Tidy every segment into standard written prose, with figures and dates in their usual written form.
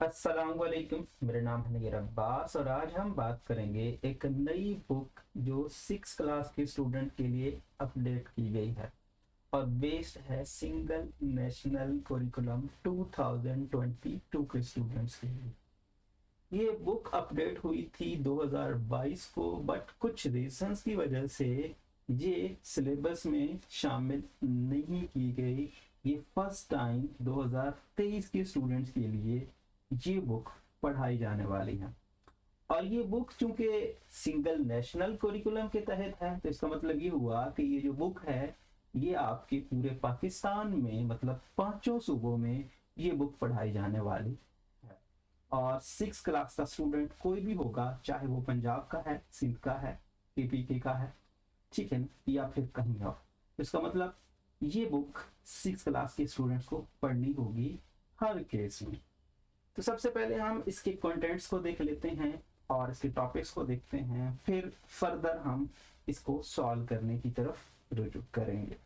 अस्सलामुअलैकुम। मेरा नाम है नईर अब्बास और आज हम बात करेंगे एक नई बुक जो 6 क्लास के स्टूडेंट के लिए अपडेट की गई है और बेस्ड है सिंगल नेशनल करिकुलम 2022 के स्टूडेंट्स के लिए। ये बुक अपडेट हुई थी 2022 को, बट कुछ रीजंस की वजह से ये सिलेबस में शामिल नहीं की गई। ये फर्स्ट टाइम 2023 के स्टूडेंट्स के लिए ये बुक पढ़ाई जाने वाली है। और ये बुक चूंकि सिंगल नेशनल करिकुलम के तहत है, तो इसका मतलब ये हुआ कि ये जो बुक है ये आपके पूरे पाकिस्तान में, मतलब 5 सूबों में ये बुक पढ़ाई जाने वाली है। और 6 क्लास का स्टूडेंट कोई भी होगा, चाहे वो पंजाब का है, सिंध का है, पीपीके का है, ठीक है ना, या फिर कहीं और। इसका मतलब ये बुक 6 क्लास के स्टूडेंट्स को पढ़नी होगी हर केस में। तो सबसे पहले हम इसके कंटेंट्स को देख लेते हैं और इसके टॉपिक्स को देखते हैं, फिर फर्दर हम इसको सॉल्व करने की तरफ रुजू करेंगे।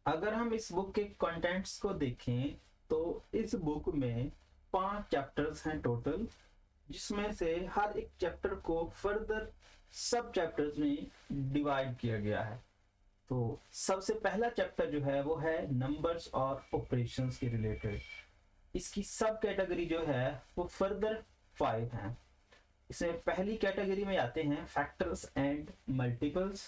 अगर हम इस बुक के कंटेंट्स को देखें तो इस बुक में 5 चैप्टर्स हैं टोटल, जिसमें से हर एक चैप्टर को फर्दर सब चैप्टर्स में डिवाइड किया गया है। तो सबसे पहला चैप्टर जो है वो है नंबर्स और ऑपरेशंस के रिलेटेड। इसकी सब कैटेगरी जो है वो फर्दर 5 हैं। इसमें पहली कैटेगरी में आते हैं factors and multiples,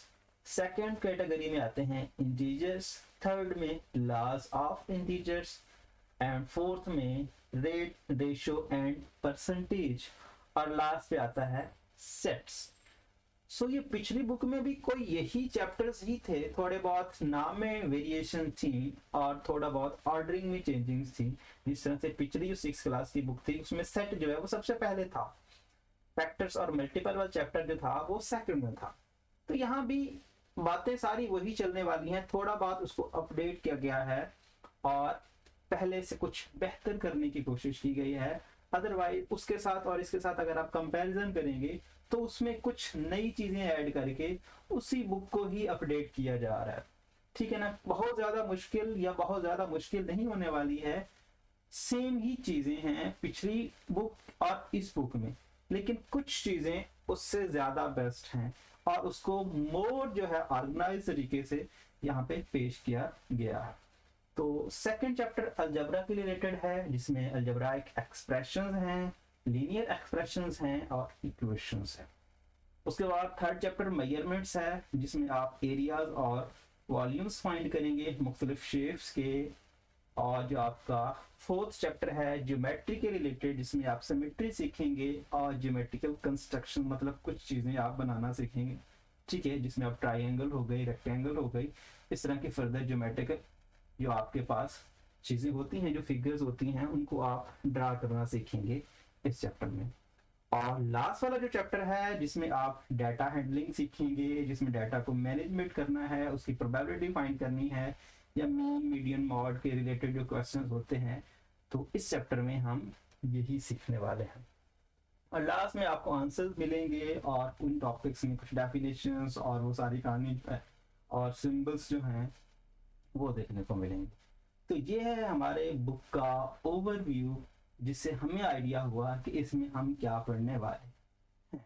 second category में आते हैं इंटीजर्स, थर्ड में laws of integers and fourth में रेट, रेशो एंड परसेंटेज, और लास्ट पे आता है सेट्स। सो ये पिछली बुक में भी कोई यही चैप्टर्स ही थे, थोड़े बहुत नाम में वेरिएशन थी और थोड़ा बहुत ऑर्डरिंग में चेंजिंग्स थी। जिस तरह से पिछली जो 6 क्लास की बुक थी उसमें सेट जो है वो सबसे पहले था, फैक्टर्स और मल्टीपल वाला चैप्टर जो था वो सेकंड में था। तो यहाँ भी बातें सारी वही चलने वाली हैं, थोड़ा बहुत उसको अपडेट किया गया है और पहले से कुछ बेहतर करने की कोशिश की गई है। अदरवाइज उसके साथ और इसके साथ अगर आप कंपैरिजन करेंगे तो उसमें कुछ नई चीजें ऐड करके उसी बुक को ही अपडेट किया जा रहा है, ठीक है ना। बहुत ज्यादा मुश्किल या बहुत ज्यादा मुश्किल नहीं होने वाली है, सेम ही चीजें हैं पिछली बुक और इस बुक में, लेकिन कुछ चीजें उससे ज्यादा बेस्ट हैं और उसको मोर जो है ऑर्गेनाइज तरीके से यहाँ पे पेश किया गया है। तो सेकंड चैप्टर अलजबरा के रिलेटेड है, जिसमें अलजबराइक एक्सप्रेशंस हैं, लीनियर एक्सप्रेशंस हैं और इक्वेशंस हैं। उसके बाद थर्ड चैप्टर मेजरमेंट्स है, जिसमें आप एरियाज और वॉल्यूम्स फाइंड करेंगे मुख्तलिफ शेप्स के। और जो आपका फोर्थ चैप्टर है ज्योमेट्री के रिलेटेड, जिसमें आप सिमेट्री सीखेंगे और ज्योमेट्रिकल कंस्ट्रक्शन, मतलब कुछ चीजें आप बनाना सीखेंगे, ठीक है, जिसमें आप ट्राइंगल हो गई, रेक्टेंगल हो गई, इस तरह की फर्दर ज्योमेट्रिकल जो आपके पास चीजें होती हैं, जो फिगर्स होती हैं, उनको आप ड्रा करना सीखेंगे इस चैप्टर में। और लास्ट वाला जो चैप्टर है जिसमें आप डाटा हैंडलिंग सीखेंगे, जिसमें डाटा को मैनेजमेंट करना है, उसकी प्रोबेबिलिटी फाइंड करनी है, या मीन मीडियन मॉड के रिलेटेड जो क्वेश्चंस होते हैं, तो इस चैप्टर में हम यही सीखने वाले हैं। और लास्ट में आपको आंसर्स मिलेंगे और उन टॉपिक्स में कुछ डेफिनेशंस और वो सारी कहानी और सिंबल्स जो हैं वो देखने को मिलेंगे। तो ये है हमारे बुक का ओवरव्यू, जिससे हमें आइडिया हुआ कि इसमें हम क्या पढ़ने वाले हैं।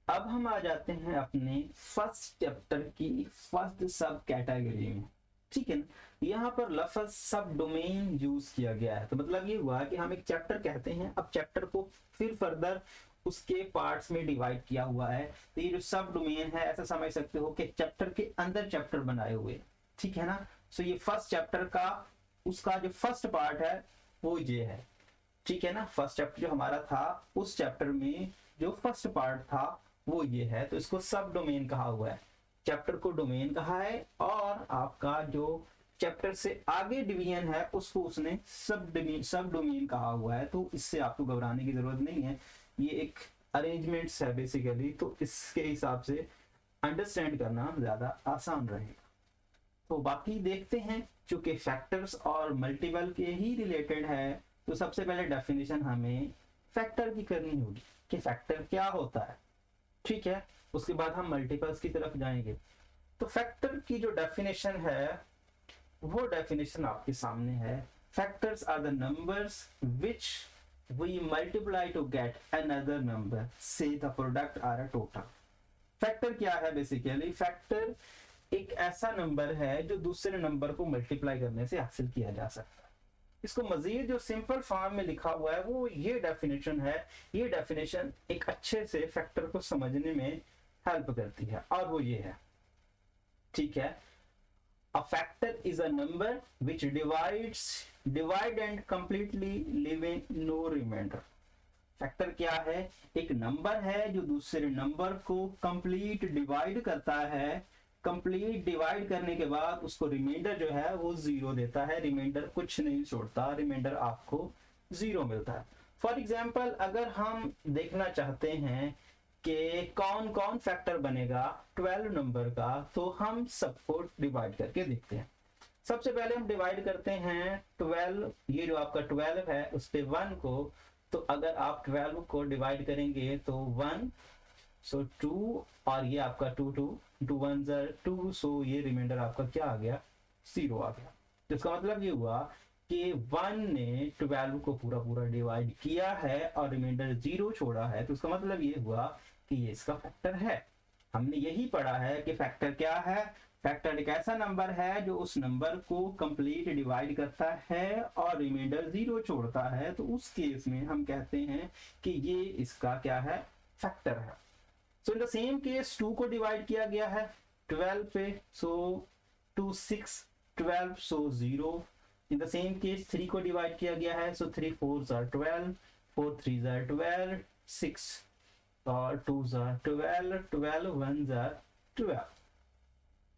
अब हम आ जाते हैं अपने फर्स्ट चैप्टर की फर्स्ट सब कैटेगरी में, ठीक है ना। यहाँ पर लफ्ज सब डोमेन यूज किया गया है, तो मतलब ये हुआ कि हम एक चैप्टर कहते हैं, अब चैप्टर को फिर फर्दर उसके पार्ट्स में डिवाइड किया हुआ है। तो ये जो सब डोमेन है, ऐसा समझ सकते हो कि चैप्टर के अंदर चैप्टर बनाए हुए, ठीक है ना। सो ये फर्स्ट चैप्टर का उसका जो फर्स्ट पार्ट है वो ये है, ठीक है ना। फर्स्ट चैप्टर जो हमारा था, उस चैप्टर में जो फर्स्ट पार्ट था वो ये है, तो इसको सब डोमेन कहा हुआ है। चैप्टर को डोमेन कहा है और आपका जो चैप्टर से आगे डिवीजन है उसको उसने सब डोमेन कहा हुआ है। तो इससे आपको घबराने की जरूरत नहीं है, ये एक अरेंजमेंट्स है बेसिकली, तो इसके हिसाब से अंडरस्टैंड करना ज्यादा आसान रहेगा। तो बाकी देखते हैं, चूंकि फैक्टर्स और मल्टीपल के ही रिलेटेड है, तो सबसे पहले डेफिनेशन हमें फैक्टर की करनी होगी कि फैक्टर क्या होता है, ठीक है। उसके बाद हम मल्टीपल्स की तरफ जाएंगे। तो फैक्टर की जो डेफिनेशन है वो डेफिनेशन आपके सामने है। Factors are the numbers which we multiply to get another number, say the product or a total. Factor क्या है? बेसिकली फैक्टर एक ऐसा नंबर है जो दूसरे नंबर को मल्टीप्लाई करने से हासिल किया जा सकता है। इसको मजीद जो सिंपल फॉर्म में लिखा हुआ है वो ये डेफिनेशन है। ये डेफिनेशन एक अच्छे से फैक्टर को समझने में हेल्प करती है और वो ये है, ठीक है, a factor is a number which divide and completely leaving no remainder. Factor क्या है? एक नंबर है जो दूसरे नंबर को कंप्लीट डिवाइड करता है। कंप्लीट डिवाइड करने के बाद उसको रिमाइंडर जो है वो जीरो देता है। रिमाइंडर कुछ नहीं छोड़ता, रिमाइंडर आपको जीरो मिलता है। फॉर एग्जाम्पल अगर हम देखना चाहते हैं कि कौन कौन फैक्टर बनेगा 12 नंबर का, तो हम सबको डिवाइड करके देखते हैं। सबसे पहले हम डिवाइड करते हैं 12, ये जो आपका 12 है उस पे 1 को, तो अगर आप 12 को डिवाइड करेंगे तो 1, सो 2, और ये आपका 2 2 1 2, सो ये रिमाइंडर आपका क्या आ गया? 0 आ गया। जिसका मतलब ये हुआ कि 1 ने 12 को पूरा पूरा डिवाइड किया है और रिमाइंडर 0 छोड़ा है, तो उसका मतलब ये हुआ कि ये इसका फैक्टर है। हमने यही पढ़ा है कि फैक्टर क्या है? फैक्टर एक ऐसा नंबर है जो उस नंबर को कंप्लीट डिवाइड करता है और रिमाइंडर 0 छोड़ता है, तो उस केस में हम कहते हैं कि ये इसका क्या है? फैक्टर है। सो इन द सेम केस 2 को डिवाइड किया गया है 12 पे, सो 2 6 12, सो 0। इन द सेम केस 3 को डिवाइड किया गया है, सो 3 4s are 12, 4 3s are 12, 6 और 2s are 12, 12 1s are 12।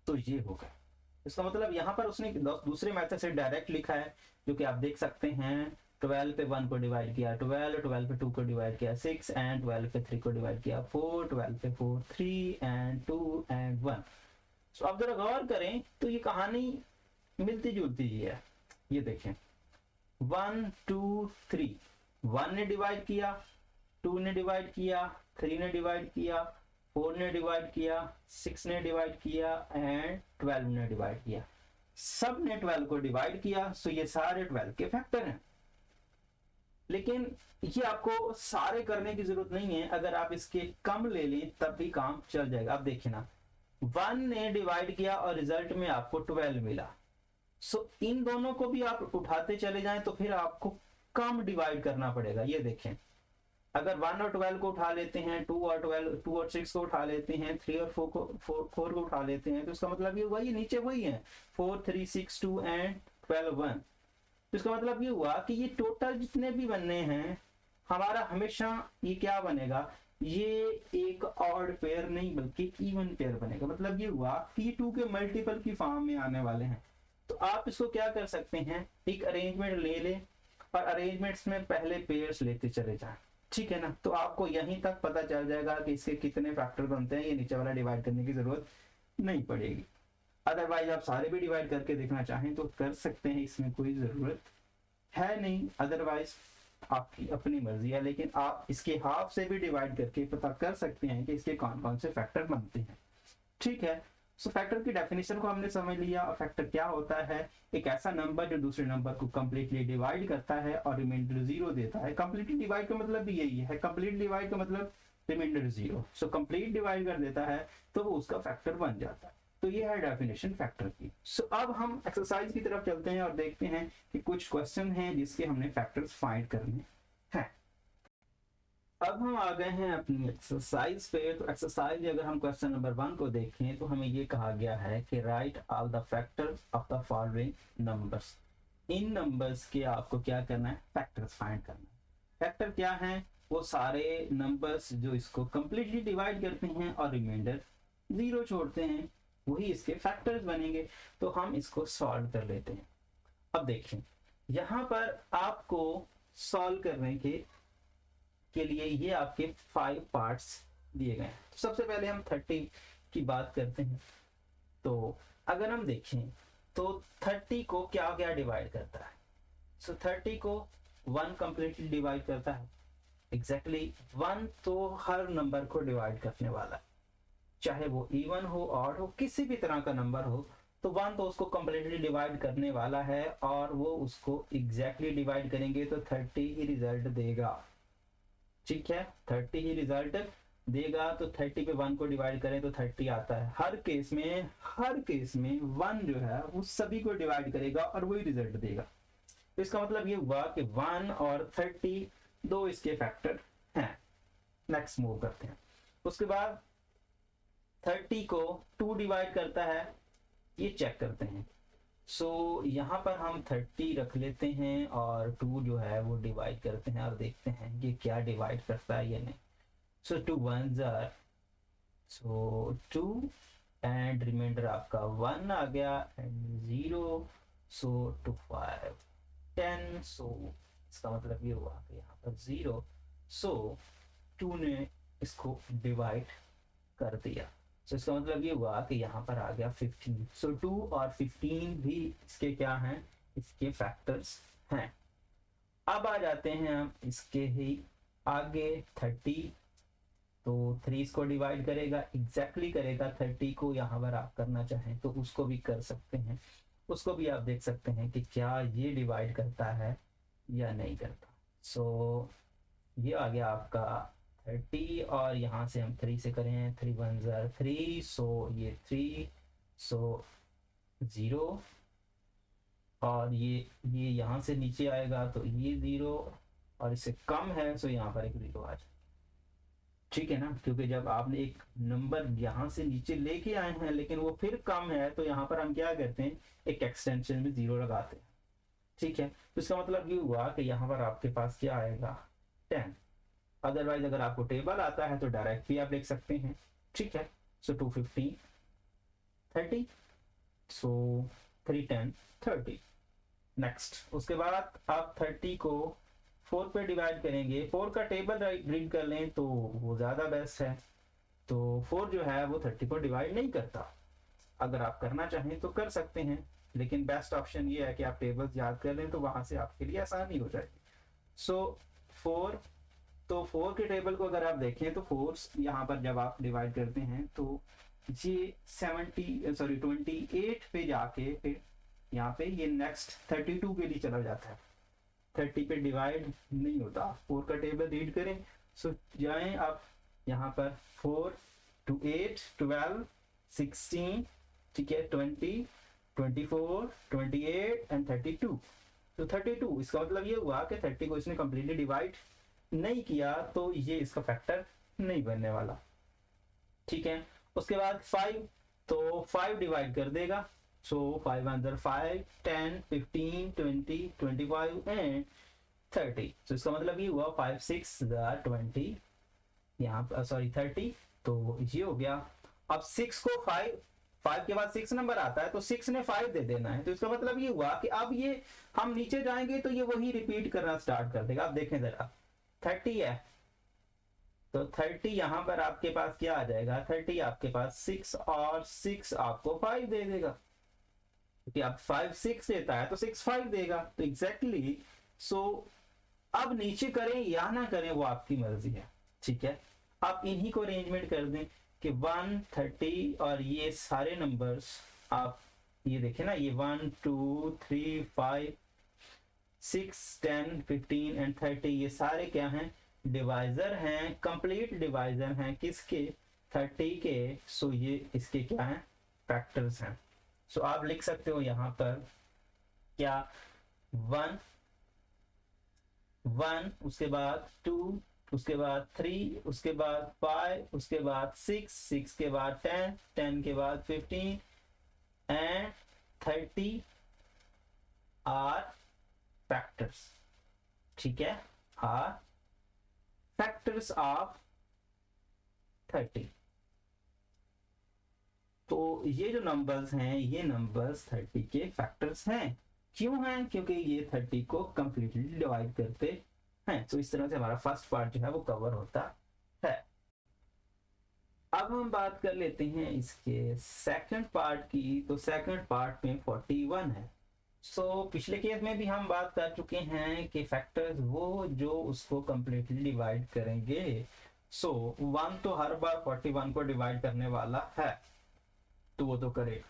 तो ये होगा। इसका मतलब यहाँ पर उसने दूसरे मेथड से डायरेक्ट लिखा है, जो कि आप देख सकते हैं। 12 पे 1 को डिवाइड किया 12, 12 पे 2 को डिवाइड किया 6, एंड 12 पे 3 को डिवाइड किया 4, 12 पे 4 3 एंड 2 एंड 1। तो आप जरा गौर करें तो ये कहानी मिलती जुलती ही है। ये देखें 1 2 3, 1 ने डिवाइड किया, 2 ने डिवाइड किया, 3 ने डिवाइड किया, 4 ने डिवाइड किया, 6 ने डिवाइड किया एंड 12 ने डिवाइड किया। सब ने 12 को डिवाइड किया, सो ये सारे 12 के फैक्टर हैं। लेकिन ये आपको सारे करने की जरूरत नहीं है, अगर आप इसके कम ले लें तब भी काम चल जाएगा। आप देखिए ना, 1 ने डिवाइड किया और रिजल्ट में आपको 12 मिला, सो इन दोनों को भी आप उठाते चले जाएं तो फिर आपको कम डिवाइड करना पड़ेगा। ये देखें, अगर 1 और 12 को उठा लेते हैं, 2 और 6 को उठा लेते हैं, 3 और 4 को उठा लेते हैं, तो इसका मतलब ये हुआ ये नीचे वही है 4 3 6 2 एंड 12 1। तो इसका मतलब ये हुआ कि ये टोटल जितने भी बनने हैं हमारा हमेशा ये क्या बनेगा? ये एक ऑड पेयर नहीं बल्कि इवन पेयर बनेगा। मतलब ये हुआ कि ये 2 के मल्टीपल की फॉर्म में आने वाले हैं। तो आप इसको क्या कर सकते हैं, एक अरेंजमेंट ले लें और अरेंजमेंट्स में पहले पेयर्स लेते चले जाएं, ठीक है ना। तो आपको यहीं तक पता चल जाएगा कि इसके कितने फैक्टर बनते हैं। ये नीचे वाला डिवाइड करने की जरूरत नहीं पड़ेगी। अदरवाइज आप सारे भी डिवाइड करके देखना चाहें तो कर सकते हैं, इसमें कोई जरूरत है नहीं। अदरवाइज आपकी अपनी मर्जी है, लेकिन आप इसके हाफ से भी डिवाइड करके पता कर सकते हैं कि इसके कौन कौन से फैक्टर बनते हैं, ठीक है। सो फैक्टर की डेफिनेशन को हमने समझ लिया। और फैक्टर क्या होता है? एक ऐसा नंबर जो दूसरे नंबर को कंप्लीटली डिवाइड करता है और रिमाइंडर 0 देता है। कंप्लीटली डिवाइड का मतलब भी यही है, कंप्लीट डिवाइड का मतलब रिमाइंडर 0। सो कंप्लीट डिवाइड कर देता है तो वो उसका फैक्टर बन जाता है। तो ये है डेफिनेशन फैक्टर की। सो अब हम एक्सरसाइज की तरफ चलते हैं और देखते हैं कि कुछ क्वेश्चन हैं जिसके हमने फैक्टर्स फाइंड करने हैं। अब हम आ गए हैं अपनी एक्सरसाइज पे। तो एक्सरसाइज अगर हम क्वेश्चन नंबर 1 को देखें तो हमें ये कहा गया है कि write all the factors of the following numbers. In numbers के आपको क्या करना है? फैक्टर्स फाइंड करना है। फैक्टर क्या है? वो सारे नंबर्स जो इसको कंप्लीटली डिवाइड करते हैं और रिमाइंडर 0 छोड़ते हैं, वही इसके फैक्टर्स बनेंगे। तो हम इसको सॉल्व कर लेते हैं। अब देखें, यहाँ पर आपको सॉल्व करने के लिए ये आपके 5 पार्ट्स दिए गए हैं। तो सबसे पहले हम 30 की बात करते हैं। तो अगर हम देखें तो 30 को क्या क्या डिवाइड करता है? सो 30 को 1 कंप्लीटली डिवाइड करता है। एग्जैक्टली 1 तो हर नंबर को डिवाइड करने वाला है, चाहे वो इवन हो, ऑड हो, किसी भी तरह का नंबर हो तो 1 तो उसको कंप्लीटली डिवाइड करने वाला है और वो उसको एग्जैक्टली डिवाइड करेंगे तो 30 ही रिजल्ट देगा। ठीक है, 30 ही रिजल्ट देगा। तो 30 पे 1 को डिवाइड करें तो 30 आता है। हर केस में 1 जो है वो सभी को डिवाइड करेगा और वही रिजल्ट देगा। तो इसका मतलब ये हुआ कि 1 और 30 दो इसके फैक्टर हैं। नेक्स्ट मूव करते हैं। उसके बाद 30 को 2 डिवाइड करता है, ये चेक करते हैं। सो यहाँ पर हम 30 रख लेते हैं और 2 जो है वो डिवाइड करते हैं और देखते हैं कि क्या डिवाइड करता है या नहीं। So 2 1s are, so 2 and remainder आपका 1 आ गया एंड 0, सो 2 5 10। सो इसका मतलब ये हुआ कि यहाँ पर 0, सो 2 ने इसको डिवाइड कर दिया। तो इसका मतलब ये हुआ कि यहाँ पर आ गया 15। सो 2 और 15 भी इसके क्या हैं, इसके फैक्टर्स हैं। अब आ जाते हैं हम इसके ही आगे 30। तो 3 इसको डिवाइड करेगा, एग्जैक्टली करेगा। 30 को यहाँ पर आप करना चाहें तो उसको भी कर सकते हैं, उसको भी आप देख सकते हैं कि क्या ये डिवाइड करता है या नहीं करता। सो ये आ गया आपका 30 और यहाँ से हम 3 से करें, 3 1s are 3, सो ये 3, सो 0 और ये यहाँ से नीचे आएगा तो ये 0 और इससे कम है, सो यहाँ पर एक 0 आ जाए। ठीक है ना, क्योंकि जब आपने एक नंबर यहाँ से नीचे लेके आए हैं लेकिन वो फिर कम है तो यहाँ पर हम क्या करते हैं, एक एक्सटेंशन में 0 लगाते हैं। ठीक है, तो इसका मतलब ये हुआ कि यहाँ पर आपके पास क्या आएगा 10। अदरवाइज अगर आपको टेबल आता है तो डायरेक्ट भी आप लिख सकते हैं। ठीक है, सो 2 15 30, सो 3 10 30। नेक्स्ट उसके बाद आप 30 को 4 पे डिवाइड करेंगे। 4 का टेबल रीड कर लें तो वो ज़्यादा बेस्ट है। तो 4 जो है वो 30 को डिवाइड नहीं करता। अगर आप करना चाहें तो कर सकते हैं, लेकिन बेस्ट ऑप्शन ये है कि आप टेबल्स याद कर लें तो वहाँ से आपके लिए आसानी हो जाएगी। सो 4, तो 4 के टेबल को अगर आप देखें तो 4 यहाँ पर जब आप डिवाइड करते हैं तो ये 28 पे जाके फिर यहाँ पे ये नेक्स्ट 32 के लिए चला जाता है। 30 पे डिवाइड नहीं होता। 4 का टेबल रीड करें। सो जाएं आप यहाँ पर 4 to 8 12 16, ठीक है, 20 24 28 एंड 32। तो 32 इसका मतलब ये हुआ कि 30 को इसने कंप्लीटली डिवाइड नहीं किया तो ये इसका फैक्टर नहीं बनने वाला। ठीक है, उसके बाद 5, तो 5 डिवाइड कर देगा। सो 5 1s are 5 10 15 20 25 एंड 30। तो इसका मतलब ये हुआ 5 6 20, यहाँ पर सॉरी 30। तो ये हो गया। अब 6 को 5 के बाद 6 नंबर आता है तो 6 ने 5 दे देना है। तो इसका मतलब ये हुआ कि अब ये हम नीचे जाएंगे तो ये वही रिपीट करना स्टार्ट कर देगा। आप देखें जरा 30 है तो 30 यहाँ पर आपके पास क्या आ जाएगा, 30 आपके पास 6 और 6 आपको 5 दे देगा, क्योंकि अब 5 6 देता है तो 6 5 देगा। तो एग्जैक्टली सो अब नीचे करें या ना करें वो आपकी मर्जी है। ठीक है, आप इन्हीं को अरेंजमेंट कर दें कि 1 30 और ये सारे नंबर्स आप ये देखें ना, ये 1 2 3 5 6 10 15 एंड 30 ये सारे क्या हैं, डिवाइजर हैं, कंप्लीट डिवाइजर हैं किसके, 30 के। सो ये इसके क्या हैं, फैक्टर्स हैं। सो आप लिख सकते हो यहाँ पर क्या 1 1, उसके बाद 2, उसके बाद 3, उसके बाद 5, उसके बाद 6, 6 के बाद 10, 10 के बाद 15 एंड 30 आर फैक्टर्स। ठीक है, आर फैक्टर्स ऑफ 30। तो ये जो नंबर्स हैं ये नंबर्स 30 के फैक्टर्स हैं। क्यों हैं, क्योंकि ये 30 को कंप्लीटली डिवाइड करते हैं। तो इस तरह से हमारा फर्स्ट पार्ट जो है वो कवर होता है। अब हम बात कर लेते हैं इसके सेकंड पार्ट की। तो सेकंड पार्ट में 41 है। सो पिछले केस में भी हम बात कर चुके हैं कि फैक्टर्स वो जो उसको कंप्लीटली डिवाइड करेंगे। सो 1 तो हर बार 41 को डिवाइड करने वाला है तो वो तो करेगा।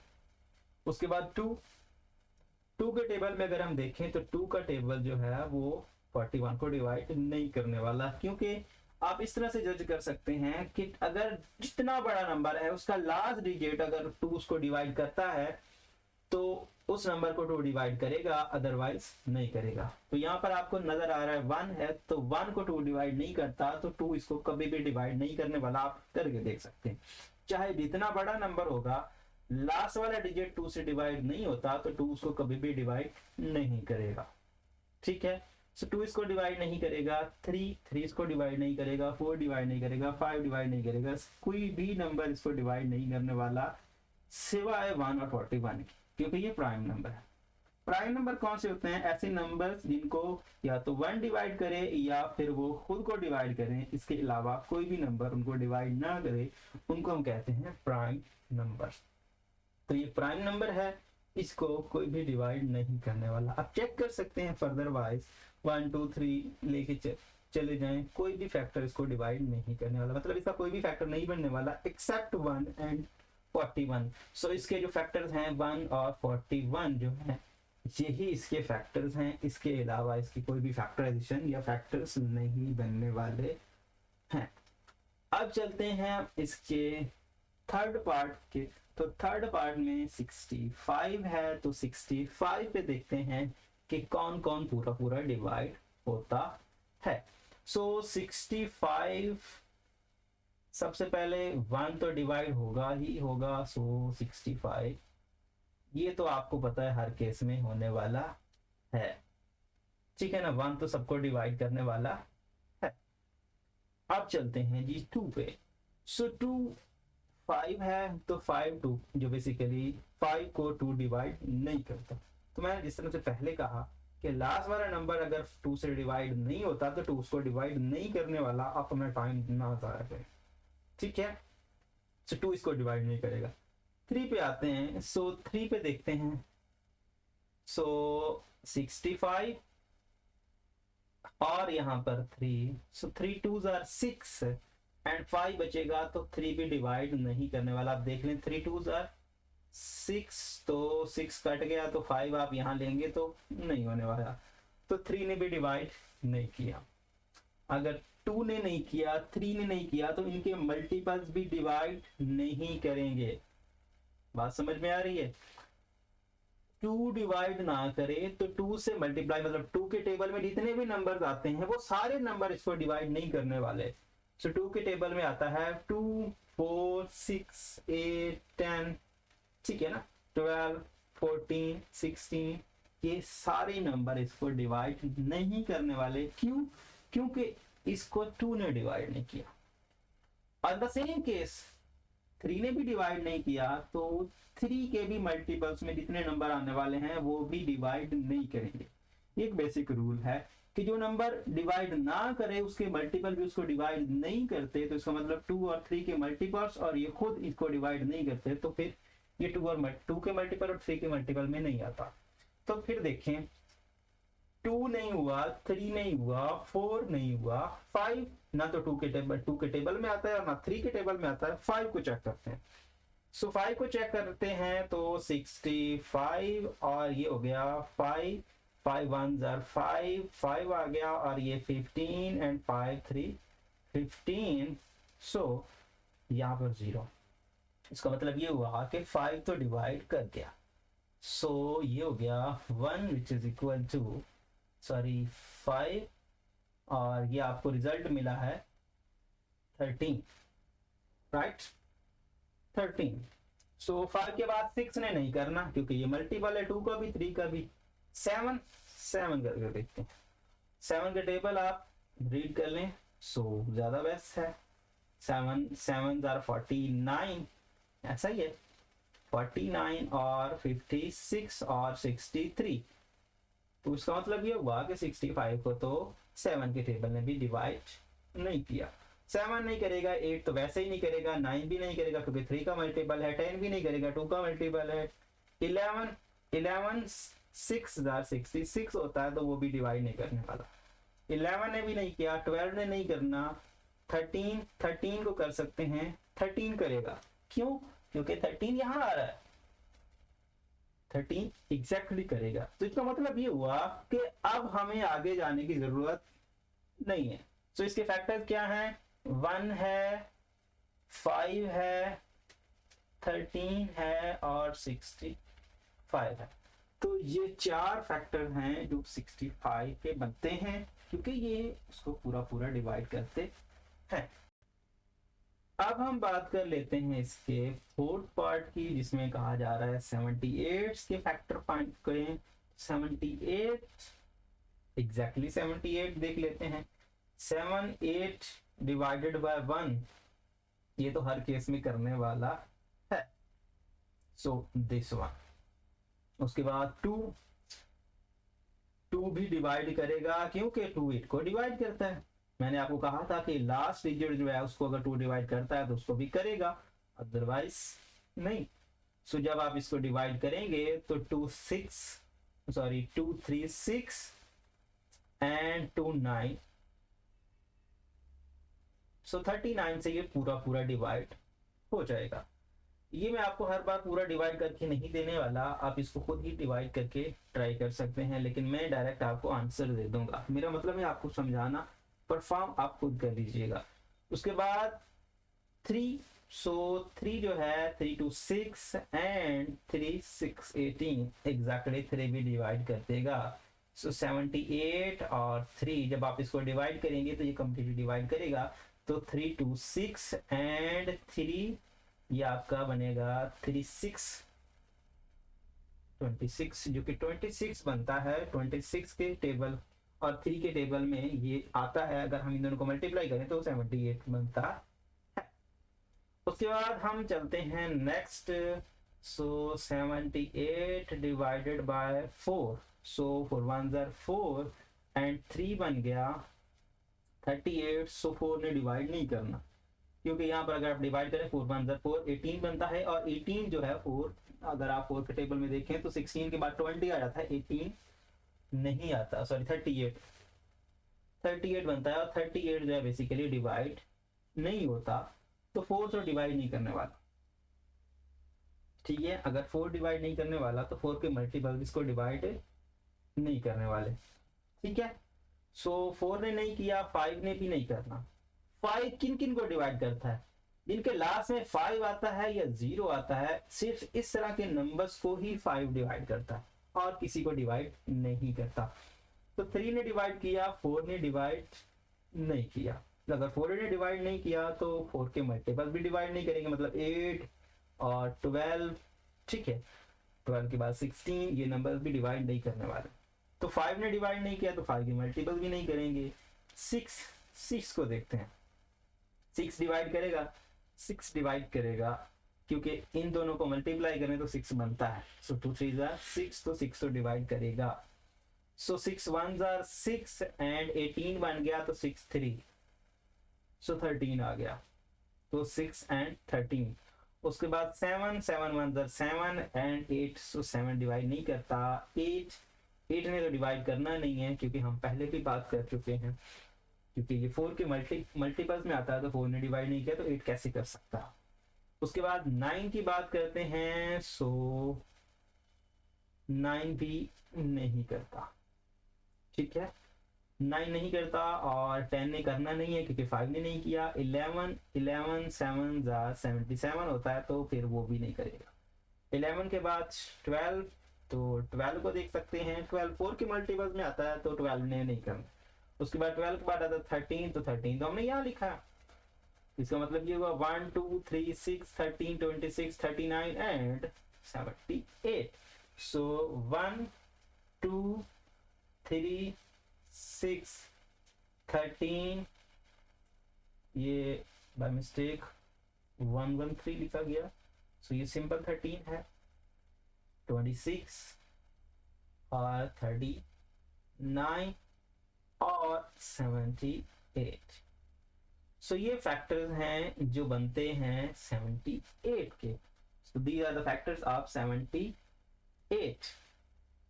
उसके बाद 2 के टेबल में अगर हम देखें तो 2 का टेबल जो है वो 41 को डिवाइड नहीं करने वाला, क्योंकि आप इस तरह से जज कर सकते हैं कि अगर जितना बड़ा नंबर है उसका लास्ट डिजिट अगर 2 उसको डिवाइड करता है तो उस नंबर को 2 डिवाइड करेगा, अदरवाइज नहीं करेगा। तो यहाँ पर आपको नजर आ रहा है 1 है, तो 1 को 2 डिवाइड नहीं करता, तो 2 इसको कभी भी डिवाइड नहीं करने वाला। आप करके देख सकते हैं, चाहे जितना बड़ा नंबर होगा, लास्ट वाला डिजिट 2 से डिवाइड नहीं होता तो 2 उसको कभी भी डिवाइड नहीं करेगा। ठीक है, सो 2 इसको डिवाइड नहीं करेगा, 3 इसको डिवाइड नहीं करेगा, 4 डिवाइड नहीं करेगा, 5 डिवाइड नहीं करेगा, कोई भी नंबर इसको डिवाइड नहीं करने वाला सिवाय 1 और 41 की, क्योंकि ये प्राइम नंबर है। प्राइम नंबर कौन से होते हैं? ऐसे नंबर्स जिनको या तो 1 डिवाइड करे या फिर वो खुद को डिवाइड करें, इसके अलावा कोई भी नंबर उनको डिवाइड ना करे, उनको हम कहते हैं प्राइम नंबर। तो ये प्राइम नंबर है, इसको कोई भी डिवाइड नहीं करने वाला। आप चेक कर सकते हैं फर्दर वाइज 1 2 3 लेके चले जाएं, कोई भी फैक्टर इसको डिवाइड नहीं करने वाला, मतलब इसका कोई भी फैक्टर नहीं बनने वाला एक्सेप्ट 1 एंड 41। सो इसके जो फैक्टर्स हैं 1 और 41 जो हैं यही इसके फैक्टर्स हैं, इसके अलावा इसकी कोई भी फैक्टराइजेशन या फैक्टर्स नहीं बनने वाले हैं। अब चलते हैं इसके थर्ड पार्ट के। तो थर्ड पार्ट में 65 है, तो 65 पे देखते हैं कि कौन कौन पूरा पूरा डिवाइड होता है। सो 65 सबसे पहले 1 तो डिवाइड होगा ही होगा, सो 65 ये तो आपको पता है हर केस में होने वाला है, ठीक है ना। 1 तो सबको डिवाइड करने वाला है। अब चलते हैं जी 2 पे। सो 2 5 है, तो 5 2 जो बेसिकली 5 को 2 डिवाइड नहीं करता। तो मैंने जिस तरह से पहले कहा कि लास्ट वाला नंबर अगर 2 से डिवाइड नहीं होता तो 2 उसको डिवाइड नहीं करने वाला। आप अपना टाइम ना जाया करें, ठीक है। सो 2 इसको डिवाइड नहीं करेगा। 3 पे आते हैं। सो 3 पे देखते हैं। सो 65 और यहाँ पर 3, सो 3 2s are 6 एंड 5 बचेगा, तो 3 भी डिवाइड नहीं करने वाला। आप देख लें 3 2s are 6, तो 6 कट गया, तो 5 आप यहाँ लेंगे तो नहीं होने वाला। तो 3 ने भी डिवाइड नहीं किया। अगर 2 ने नहीं किया, 3 ने नहीं किया, तो इनके मल्टीपल्स भी डिवाइड नहीं करेंगे। बात समझ में आ रही है? 2 डिवाइड ना करे तो 2 से मल्टीप्लाई, मतलब 2 के टेबल में जितने भी नंबर्स आते हैं वो सारे नंबर इसको डिवाइड नहीं करने वाले। सो 2 के टेबल में आता है 2 4 6 8 10, ठीक है ना, 12 14 16, ये सारे नंबर इसको डिवाइड नहीं करने वाले। क्यों? क्योंकि इसको 2 ने डिवाइड नहीं किया। और द सेम केस 3 ने भी डिवाइड नहीं किया, तो 3 के भी मल्टीपल्स में जितने नंबर आने वाले हैं वो भी डिवाइड नहीं करेंगे। एक बेसिक रूल है कि जो नंबर डिवाइड ना करे उसके मल्टीपल भी उसको डिवाइड नहीं करते। तो इसका मतलब 2 और 3 के मल्टीपल्स और ये खुद इसको डिवाइड नहीं करते, तो फिर ये 2 के मल्टीपल और 3 के मल्टीपल में नहीं आता। तो फिर देखें 2 नहीं हुआ, 3 नहीं हुआ, 4 नहीं हुआ, 5 ना तो 2 के टेबल में आता है और ना 3 के टेबल में आता है। 5 को चेक करते हैं। सो 5 को चेक करते हैं तो 65 और ये हो गया 5 1s are 5 आ गया, और ये 15 एंड 5 3 15। सो यहाँ पर 0, इसका मतलब ये हुआ कि 5 तो डिवाइड कर गया। सो ये हो गया 1 विच इज इक्वल टू 5, और ये आपको रिजल्ट मिला है 13, राइट, 13। सो 5 के बाद 6 ने नहीं करना क्योंकि ये मल्टीपल है 2 का भी 3 का भी। 7 करके देखते हैं। 7 के टेबल आप रीड कर लें, सो ज्यादा बेस्ट है। 7 7s are 49, ऐसा ही है, 49 और 56 और 63। तो उसका मतलब ये हुआ कि 65 को तो 7 के टेबल ने भी डिवाइड नहीं किया। 7 नहीं करेगा, 8 तो वैसे ही नहीं करेगा, 9 भी नहीं करेगा क्योंकि 3 का मल्टीपल है, 10 भी नहीं करेगा, 2 का मल्टीपल है, 11 6 66 होता है तो वो भी डिवाइड नहीं करने वाला। 11 ने भी नहीं किया, 12 ने नहीं करना, 13 को कर सकते हैं, 13 करेगा। क्यों? क्योंकि 13 यहाँ आ रहा है, 13 एग्जैक्टली करेगा। तो इसका मतलब ये हुआ कि अब हमें आगे जाने की जरूरत नहीं है। तो इसके फैक्टर्स क्या हैं? 1 है, 5 है, 13 है और 65 है। तो ये 4 फैक्टर हैं जो 65 के बनते हैं, क्योंकि ये उसको पूरा पूरा डिवाइड करते हैं। अब हम बात कर लेते हैं इसके फोर्थ पार्ट की, जिसमें कहा जा रहा है 78 के फैक्टर फाइंड करें। 78 एग्जैक्टली 78 देख लेते हैं। 78 डिवाइडेड बाय 1, ये तो हर केस में करने वाला है, सो दिस वन। उसके बाद 2 भी डिवाइड करेगा, क्योंकि 2 8 को डिवाइड करता है। मैंने आपको कहा था कि लास्ट डिजिट जो है उसको अगर 2 डिवाइड करता है तो उसको भी करेगा, अदरवाइज नहीं। सो जब आप इसको डिवाइड करेंगे तो 2 3 6 एंड 2 9, सो 39 से ये पूरा पूरा डिवाइड हो जाएगा। ये मैं आपको हर बार पूरा डिवाइड करके नहीं देने वाला, आप इसको खुद ही डिवाइड करके ट्राई कर सकते हैं, लेकिन मैं डायरेक्ट आपको आंसर दे दूंगा। मेरा मतलब है आपको समझाना, परफॉर्म आप खुद कर लीजिएगा। उसके बाद 3, सो 3 जो है 3 2 6 एंड 3 6 18, एग्जैक्टली 3 भी डिवाइड कर देगा। सो 78 और 3 जब आप इसको डिवाइड करेंगे तो ये कंप्लीटली डिवाइड करेगा। तो 3 2 6 एंड 3, ये आपका बनेगा 3 6 26, जो कि 26 बनता है। 26 के टेबल और 3 के टेबल में ये आता है, अगर हम इन दोनों को मल्टीप्लाई करें तो 78 बनता है। उसके बाद हम चलते हैं next. So 78 divided by 4, so 4 1 4 and 3 बन गया 38। सो 4 ने डिवाइड नहीं करना, क्योंकि यहाँ पर अगर आप डिवाइड करें 4 1 4, 18 बनता है। और 18 जो है 4, अगर आप 4 के टेबल में देखें तो 16 के बाद 20 आ जाता है, 18 नहीं आता, सॉरी 38 बनता है। और 38 जो है बेसिकली डिवाइड नहीं होता, तो 4 तो डिवाइड नहीं करने वाला। ठीक है, अगर 4 डिवाइड नहीं करने वाला तो 4 के मल्टीपल इसको डिवाइड नहीं करने वाले। ठीक है, सो 4 ने नहीं किया, 5 ने भी नहीं करना। 5 किन किन को डिवाइड करता है? जिनके लास्ट में 5 आता है या 0 आता है, सिर्फ इस तरह के नंबर्स को ही 5 डिवाइड करता है, और किसी को डिवाइड नहीं करता। तो 3 ने डिवाइड किया, 4 ने डिवाइड नहीं किया। अगर 4 ने डिवाइड नहीं किया तो 4 के मल्टीपल भी डिवाइड नहीं करेंगे, मतलब 8 और 12। ठीक है, 12 के बाद 16, ये नंबर भी डिवाइड नहीं करने वाले। तो 5 ने डिवाइड नहीं किया तो 5 के मल्टीपल भी नहीं करेंगे। 6 को देखते हैं, 6 डिवाइड करेगा, 6 डिवाइड करेगा, क्योंकि इन दोनों को मल्टीप्लाई करें तो 6 बनता है। सो 2 3 6, तो 6 तो डिवाइड करेगा। सो 6 1 6 एंड 18 बन गया, तो 6 3, सो 13 आ गया। तो 6 एंड 13। उसके बाद 7 7 1 7 एंड 8, सो 7 डिवाइड नहीं करता। 8 ने तो डिवाइड करना नहीं है, क्योंकि हम पहले भी बात कर चुके हैं, क्योंकि ये 4 के मल्टीपल्स में आता है, तो 4 ने डिवाइड नहीं किया तो 8 कैसे कर सकता। उसके बाद 9 की बात करते हैं। सो 9 भी नहीं करता। ठीक है, 9 नहीं करता, और 10 ने करना नहीं है क्योंकि 5 ने नहीं किया। 11 7 77 होता है, तो फिर वो भी नहीं करेगा। 11 के बाद 12, तो 12 को देख सकते हैं। 12 4 के मल्टीपल्स में आता है, तो 12 ने नहीं करना। उसके बाद 12 के बाद आता है 13, तो 13 तो हमने यहाँ लिखा है। इसका मतलब ये हुआ 1 2 3 6 13 26 39 एंड 78। सो 1 2 3 6 13, ये बाय मिस्टेक 113 लिखा गया। सो ये सिंपल 13 है। 26 और 39 और 78। सो ये फैक्टर्स हैं जो बनते हैं 78 के। So these are the factors of 78।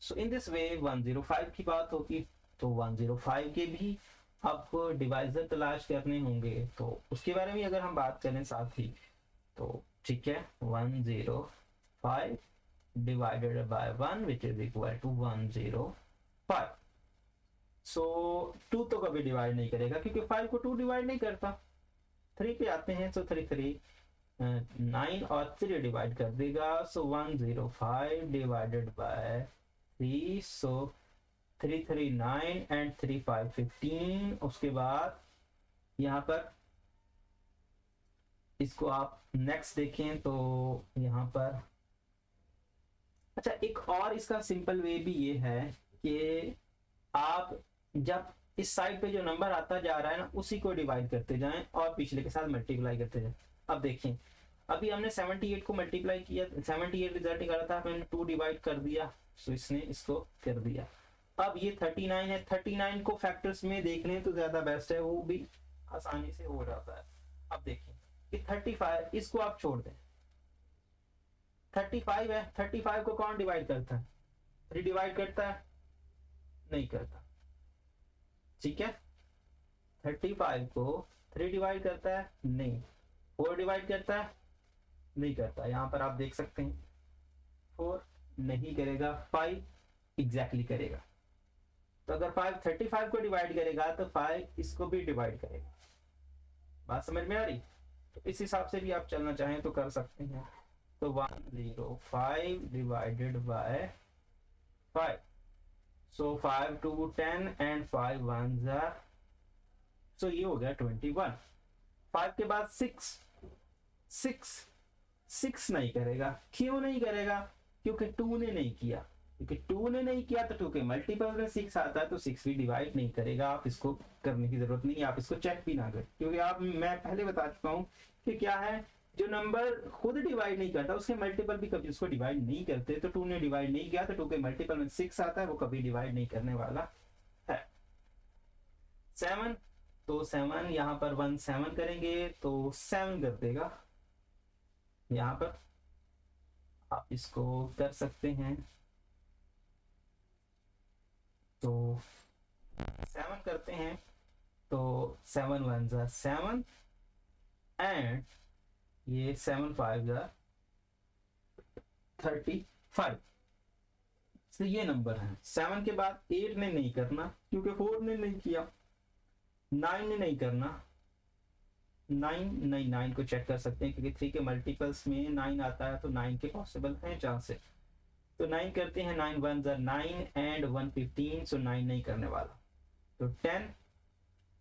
So in this way 105 की बात होगी, तो 105 के भी आपको डिवाइजर तलाश करने होंगे, तो उसके बारे में अगर हम बात करें साथ ही, तो ठीक है 105 divided by 1 which is equal to 105. सो 2 तो कभी डिवाइड नहीं करेगा क्योंकि 5 को 2 डिवाइड नहीं करता। 3 पे आते हैं, सो 3 3 9 और 3 डिवाइड कर देगा, सो 105 डिवाइडेड बाय 3, सो 3 3 9 एंड 3 5 15। उसके बाद यहाँ पर इसको आप नेक्स्ट देखें तो यहाँ पर अच्छा एक और इसका सिंपल वे भी ये है कि आप जब इस साइड पे जो नंबर आता जा रहा है ना उसी को डिवाइड करते जाएं और पिछले के साथ मल्टीप्लाई करते जाएं। अब देखें, अभी हमने 78 को मल्टीप्लाई किया, 78 रिजल्ट निकाला था, मैंने 2 डिवाइड कर दिया, सो इसने इसको कर दिया। अब ये 39 है, 39 को फैक्टर्स में देख लें तो ज्यादा बेस्ट है, वो भी आसानी से हो जाता है। अब देखें कि 35 इसको आप छोड़ दें, 35 है, 35 को कौन डिवाइड करता है? 3 डिवाइड करता है? नहीं करता, ठीक है। 35 को 3 डिवाइड करता है? नहीं। 4 डिवाइड करता है? नहीं करता। यहां पर आप देख सकते हैं 4 नहीं करेगा, 5 एग्जैक्टली करेगा। तो अगर 5 35 को डिवाइड करेगा तो 5 इसको भी डिवाइड करेगा। बात समझ में आ रही? तो इस हिसाब से भी आप चलना चाहें तो कर सकते हैं। तो 105 divided by 5, so 5 2 10 and 5 1 are, सो ये हो गया 21। 5 के बाद 6 नहीं करेगा। क्यों नहीं करेगा? क्योंकि 2 ने नहीं किया, क्योंकि 2 ने नहीं किया तो 2 के मल्टीपल में 6 आता है तो 6 भी डिवाइड नहीं करेगा। आप इसको करने की जरूरत नहीं है, आप इसको चेक भी ना करें, क्योंकि आप मैं पहले बता चुका हूं कि क्या है, जो नंबर खुद डिवाइड नहीं करता उसके मल्टीपल भी कभी उसको डिवाइड नहीं करते। तो 2 ने डिवाइड नहीं किया तो 2 के मल्टीपल में 6 आता है, वो कभी डिवाइड नहीं करने वाला है। 7, तो 7 यहाँ पर 1 7 करेंगे तो 7 कर देगा। यहाँ पर आप इसको कर सकते हैं, तो 7 करते हैं तो 7 1 are 7 एंड ये 7 5 are 35। तो ये नंबर है। 7 के बाद 8 ने नहीं करना क्योंकि 4 ने नहीं किया, 9 ने नहीं करना, 9 को चेक कर सकते हैं क्योंकि 3 के मल्टीपल्स में 9 आता है तो 9 के पॉसिबल हैं चांस है। तो 9 करते हैं, 9 1 are 9 एंड 1 15, सो 9 नहीं करने वाला। तो 10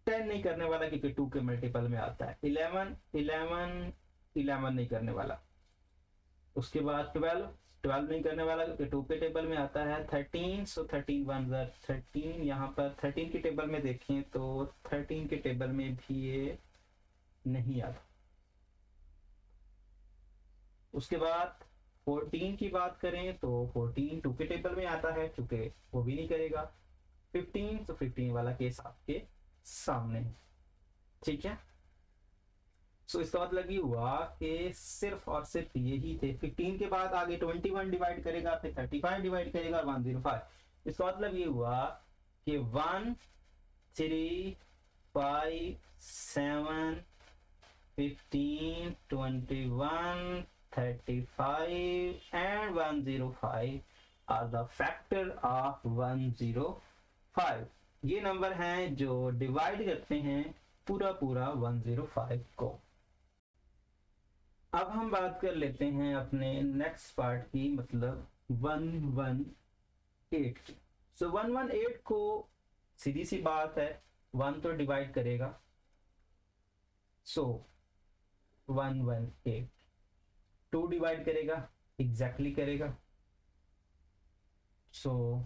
नहीं करने वाला क्योंकि 2 के मल्टीपल में आता है। 11 नहीं करने वाला। उसके बाद 12 नहीं करने वाला क्योंकि 2 के टेबल में आता है। 13, सो 13 1 are 13। यहाँ पर 13 के टेबल में देखें तो 13 के टेबल में भी ये नहीं आता। उसके बाद 14 की बात करें तो 14 2 के टेबल में आता है क्योंकि वो भी नहीं करेगा। 15, तो 15 वाला केस आपके सामने है, ठीक है। सो इसका मतलब ये हुआ कि सिर्फ और सिर्फ यही थे। 15 के बाद आगे 21 डिवाइड करेगा, फिर 35 डिवाइड करेगा, 105। इसका मतलब ये हुआ कि 1 3 5 7 15 21 35 and 105 are the factor of 105। ये नंबर हैं जो डिवाइड करते हैं पूरा 105 को। अब हम बात कर लेते हैं अपने नेक्स्ट पार्ट की, मतलब 118 की। सो 118 को सीधी सी बात है, 1 तो डिवाइड करेगा, सो 118। 2 डिवाइड करेगा, एग्जैक्टली करेगा। सो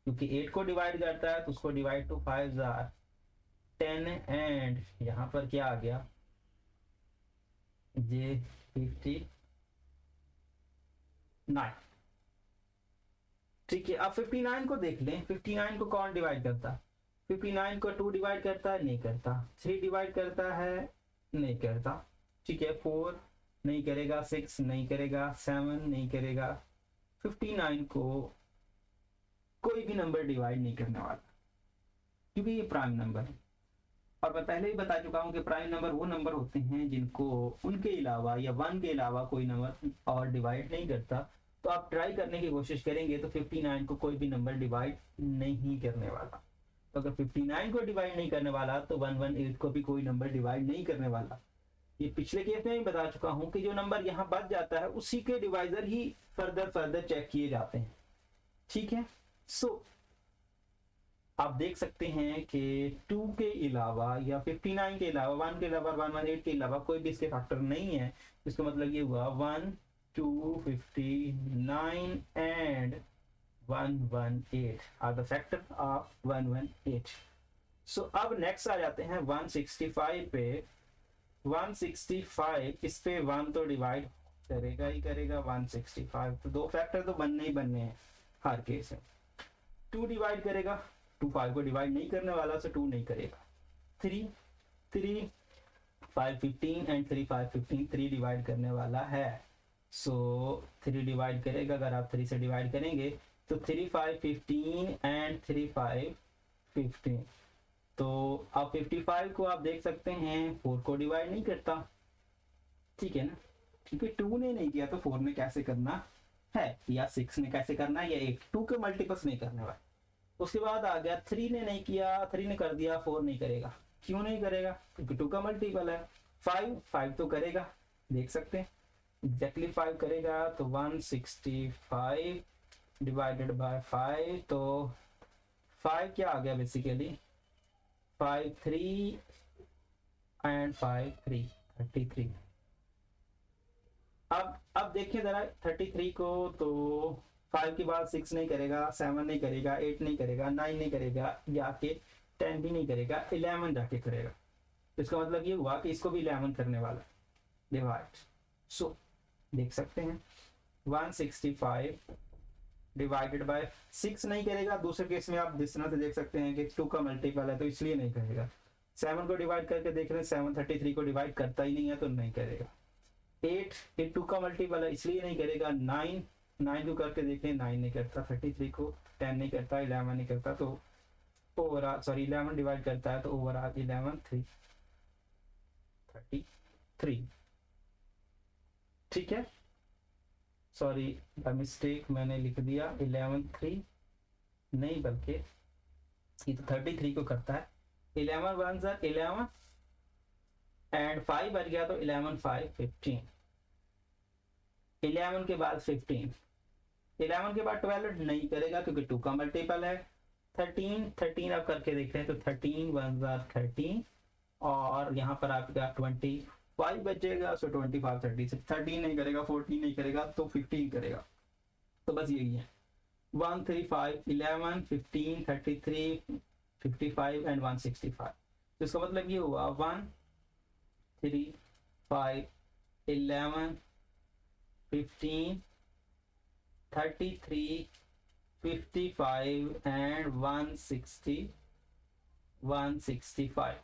क्योंकि 8 को डिवाइड करता है तो उसको डिवाइड टू 5 are 10 एंड यहां पर क्या आ गया, ये 59। ठीक है, अब 59 को देख लें। 59 को कौन डिवाइड करता है? 59 को 2 डिवाइड करता है? नहीं करता। 3 डिवाइड करता है? नहीं करता। ठीक है, 4 नहीं करेगा, 6 नहीं करेगा, 7 नहीं करेगा। 59 को कोई भी नंबर डिवाइड नहीं करने वाला क्योंकि ये प्राइम नंबर है। और मैं पहले ही बता चुका हूं कि प्राइम नंबर वो नंबर होते हैं जिनको उनके अलावा या 1 के अलावा कोई नंबर और डिवाइड नहीं करता। तो आप ट्राई करने की कोशिश करेंगे तो 59 को कोई भी नंबर डिवाइड नहीं करने वाला। तो अगर 59 को डिवाइड नहीं करने वाला तो 118 को भी कोई नंबर डिवाइड नहीं करने वाला। ये पिछले केस में भी बता चुका हूं कि जो नंबर यहाँ बच जाता है उसी के डिवाइजर ही फर्दर चेक किए जाते हैं। ठीक है, सो आप देख सकते हैं कि 2 के अलावा या 59 के अलावा 1 के अलावा 118 के अलावा कोई भी इसके फैक्टर नहीं है। इसका मतलब ये हुआ 1 2 59 and 118 are the factor of 118। So अब नेक्स्ट आ जाते हैं 165 पे। 165 इस पे 1 तो डिवाइड करेगा ही करेगा 165, तो दो फैक्टर तो बनने ही बनने हैं हर केस में। 2 डिवाइड करेगा, 2 5 को डिवाइड नहीं करने वाला, सो 2 नहीं करेगा। 3 3 5 15 एंड 3 5 15, 3 डिवाइड करने वाला है, सो 3 डिवाइड करेगा। अगर आप 3 से डिवाइड करेंगे तो 3 5 15 एंड 3 5 15, तो आप 55 को आप देख सकते हैं 4 को डिवाइड नहीं करता। ठीक है ना, क्योंकि 2 ने नहीं किया तो 4 ने कैसे करना है, या 6 ने कैसे करना है, या 8 2 के मल्टीपल्स नहीं करने वाले। उसके बाद आ गया 3 ने नहीं किया, 3 ने कर दिया, 4 नहीं करेगा। क्यों नहीं करेगा, क्योंकि 2 का मल्टीपल है। 5 तो करेगा, देख सकते हैं एग्जैक्टली 5 करेगा, तो 165 डिवाइडेड बाय 5, तो 5 क्या आ गया बेसिकली 5 3 एंड 5 3 33। अब देखिए जरा 33 को, तो 5 के बाद 6 नहीं करेगा, 7 नहीं करेगा, 8 नहीं करेगा, 9 नहीं करेगा, जाके 10 भी नहीं करेगा, 11 जाके करेगा। तो इसका मतलब ये हुआ कि इसको भी 11 करने वाला डिवाइड। सो देख सकते हैं 165 डिवाइडेड बाय 6 नहीं करेगा। दूसरे केस में आप जिस तरह से देख सकते हैं कि 2 का मल्टीपल है तो इसलिए नहीं करेगा। 7 को डिवाइड करके देख रहे हैं, 7 33 को डिवाइड करता ही नहीं है तो नहीं करेगा। 8 2 का मल्टीपल है इसलिए नहीं करेगा। 9 को करके देखें, 9 नहीं करता। 33 को 10 नहीं करता, 11 नहीं करता, तो ओवरऑल 11 डिवाइड करता है तो ओवरऑल 11 3 33। ठीक है, सॉरी बाय मिस्टेक मैंने लिख दिया 11 3 नहीं, बल्कि ये तो 33 को करता है। 11 1 11 एंड 5 बच गया, तो 11 5 15। 11 के बाद 15, 11 के बाद 12 नहीं करेगा क्योंकि 2 का मल्टीपल है। 13 आप करके देख रहे हैं, तो 13 1 13, और यहाँ पर आपका 25 बचेगा, सो 25 36। 13 नहीं करेगा, 14 नहीं करेगा, तो 15 करेगा। तो बस यही है 1 3 5 11 15 33 55 एंड 165। तो इसका मतलब ये हुआ 1 3 5 11 15 33 55 and 165।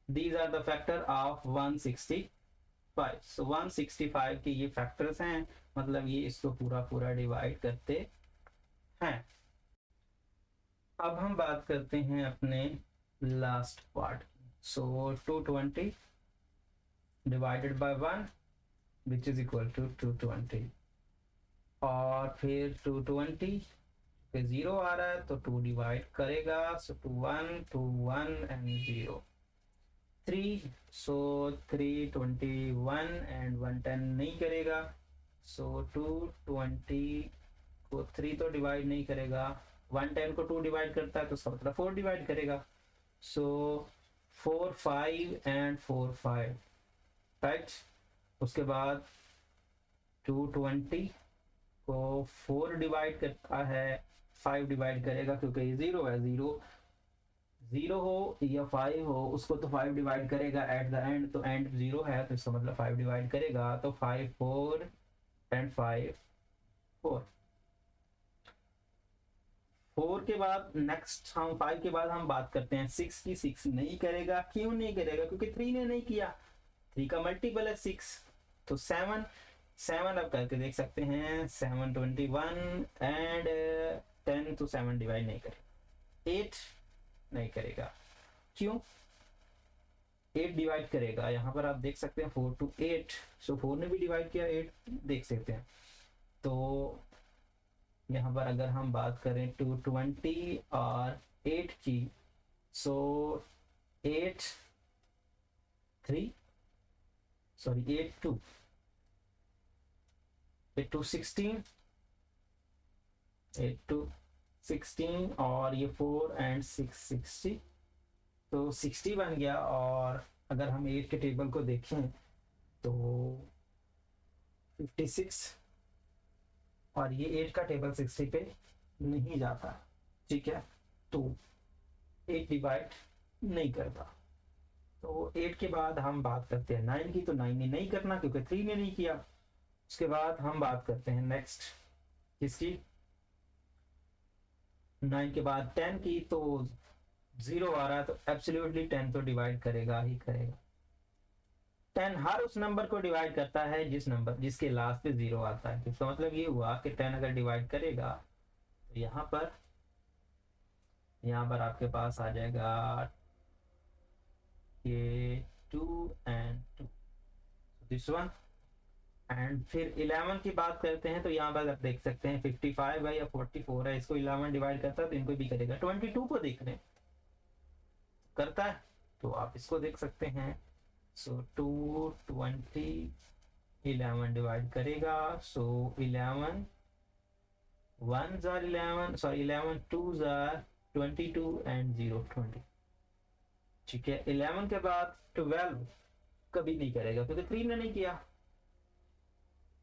These are the factor of 165. So 165 के ये फैक्टर्स हैं, मतलब ये इसको पूरा डिवाइड करते हैं। अब हम बात करते हैं अपने last part. So 220 divided by 1 which is equal to 220, और फिर 220 पे 0 आ रहा है तो 2 डिवाइड करेगा, सो 2 1 एंड 0 3, सो 321 एंड 110 नहीं करेगा, सो 220 को 3 तो डिवाइड नहीं करेगा। 110 को 2 डिवाइड करता है तो इसका मतलब 4 डिवाइड करेगा, सो 4 5 एंड 4 5 राइट। उसके बाद 220 को 4 डिवाइड करता है, 5 डिवाइड करेगा क्योंकि ये 0 है। 0 हो या 5 हो, उसको तो 5 डिवाइड करेगा एट द एंड, तो एंड 0 है तो इसका मतलब 5 डिवाइड करेगा, तो 5 4 एंड 5 4। 4 के बाद नेक्स्ट हम 5 के बाद हम बात करते हैं 6 की। 6 नहीं करेगा, क्यों नहीं करेगा, क्योंकि 3 ने नहीं किया। 3 का मल्टीपल है 6, तो 7 अब करके देख सकते हैं। 7 21 एंड 10, तो 7 डिवाइड नहीं करेगा। 8 नहीं करेगा, क्यों, 8 डिवाइड करेगा। यहाँ पर आप देख सकते हैं 4 to 8, सो 4 ने भी डिवाइड किया, 8 देख सकते हैं। तो यहाँ पर अगर हम बात करें 220 और 8 की, सो 8 3 सॉरी 8 2 16 8 2 16 और ये 4 एंड 6 60, तो 60 बन गया। और अगर हम 8 के टेबल को देखें तो 56, और ये 8 का टेबल 60 पे नहीं जाता, ठीक है, तो 8 डिवाइड नहीं करता। तो 8 के बाद हम बात करते हैं 9 की, तो 9 ने नहीं करना क्योंकि 3 ने नहीं किया। उसके बाद हम बात करते हैं नेक्स्ट किसकी, 9 के बाद 10 की, तो 0 आ रहा है तो एब्सोल्युटली 10 तो डिवाइड करेगा ही करेगा। 10 हर उस नंबर को डिवाइड करता है जिसके लास्ट पे 0 आता है। इसका मतलब ये हुआ कि 10 अगर डिवाइड करेगा तो यहाँ पर आपके पास आ जाएगा ये 2 एंड 2, दिस वन। एंड फिर 11 की बात करते हैं तो यहाँ पर आप देख सकते हैं 55 है या 44 है, इसको 11 डिवाइड करता है तो इनको भी करेगा। 22 को देख रहे हैं करता है तो आप इसको देख सकते हैं। सो 220 11 डिवाइड करेगा, सो 11 1s are 11, sorry 11 2s are 22 and 0 20, ठीक है। 11 के बाद 12 कभी नहीं करेगा क्योंकि 3 ने नहीं किया।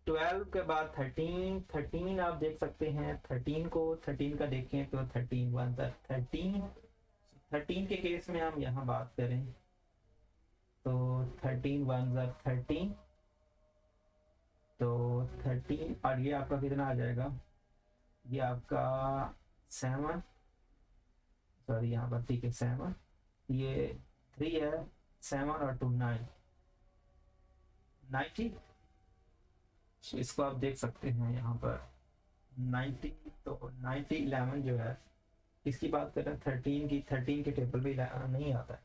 12 के बाद 13 आप देख सकते हैं। 13 का देखें तो 13 1s are 13 के केस में हम यहाँ बात करें तो 13 1s are 13, तो 13 और ये आपका कितना आ जाएगा, ये आपका 7, सॉरी यहाँ पर ठीक है 7, ये 3 है, 7 और 2 9 90, इसको आप देख सकते हैं यहाँ पर 90, तो 90 11 जो है इसकी बात करें 13 की, 13 के टेबल पे नहीं आता है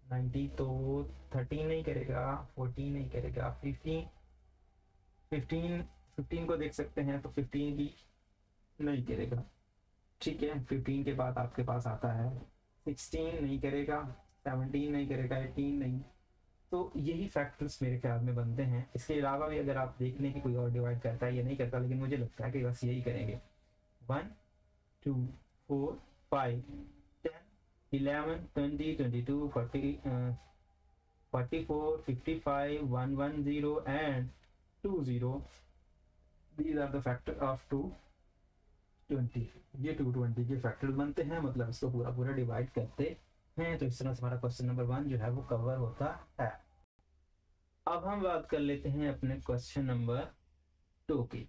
90, तो 13 नहीं करेगा, 14 नहीं करेगा, 15 को देख सकते हैं तो 15 भी नहीं करेगा, ठीक है। 15 के बाद आपके पास आता है 16 नहीं करेगा, 17 नहीं करेगा, 18 नहीं। तो यही फैक्टर्स मेरे ख्याल में बनते हैं। इसके अलावा भी अगर आप देख लें कि कोई और डिवाइड करता है या नहीं करता, लेकिन मुझे लगता है कि बस यही करेंगे। 1 2 4 5 10 11 20 22 40 44 55 110 and 20, these are the factor of 220। ये 220 के फैक्टर्स बनते हैं, मतलब इसको पूरा डिवाइड करते हैं। तो इस तरह से हमारा क्वेश्चन नंबर 1 जो है वो कवर होता है। अब हम बात कर लेते हैं अपने क्वेश्चन नंबर 2 की।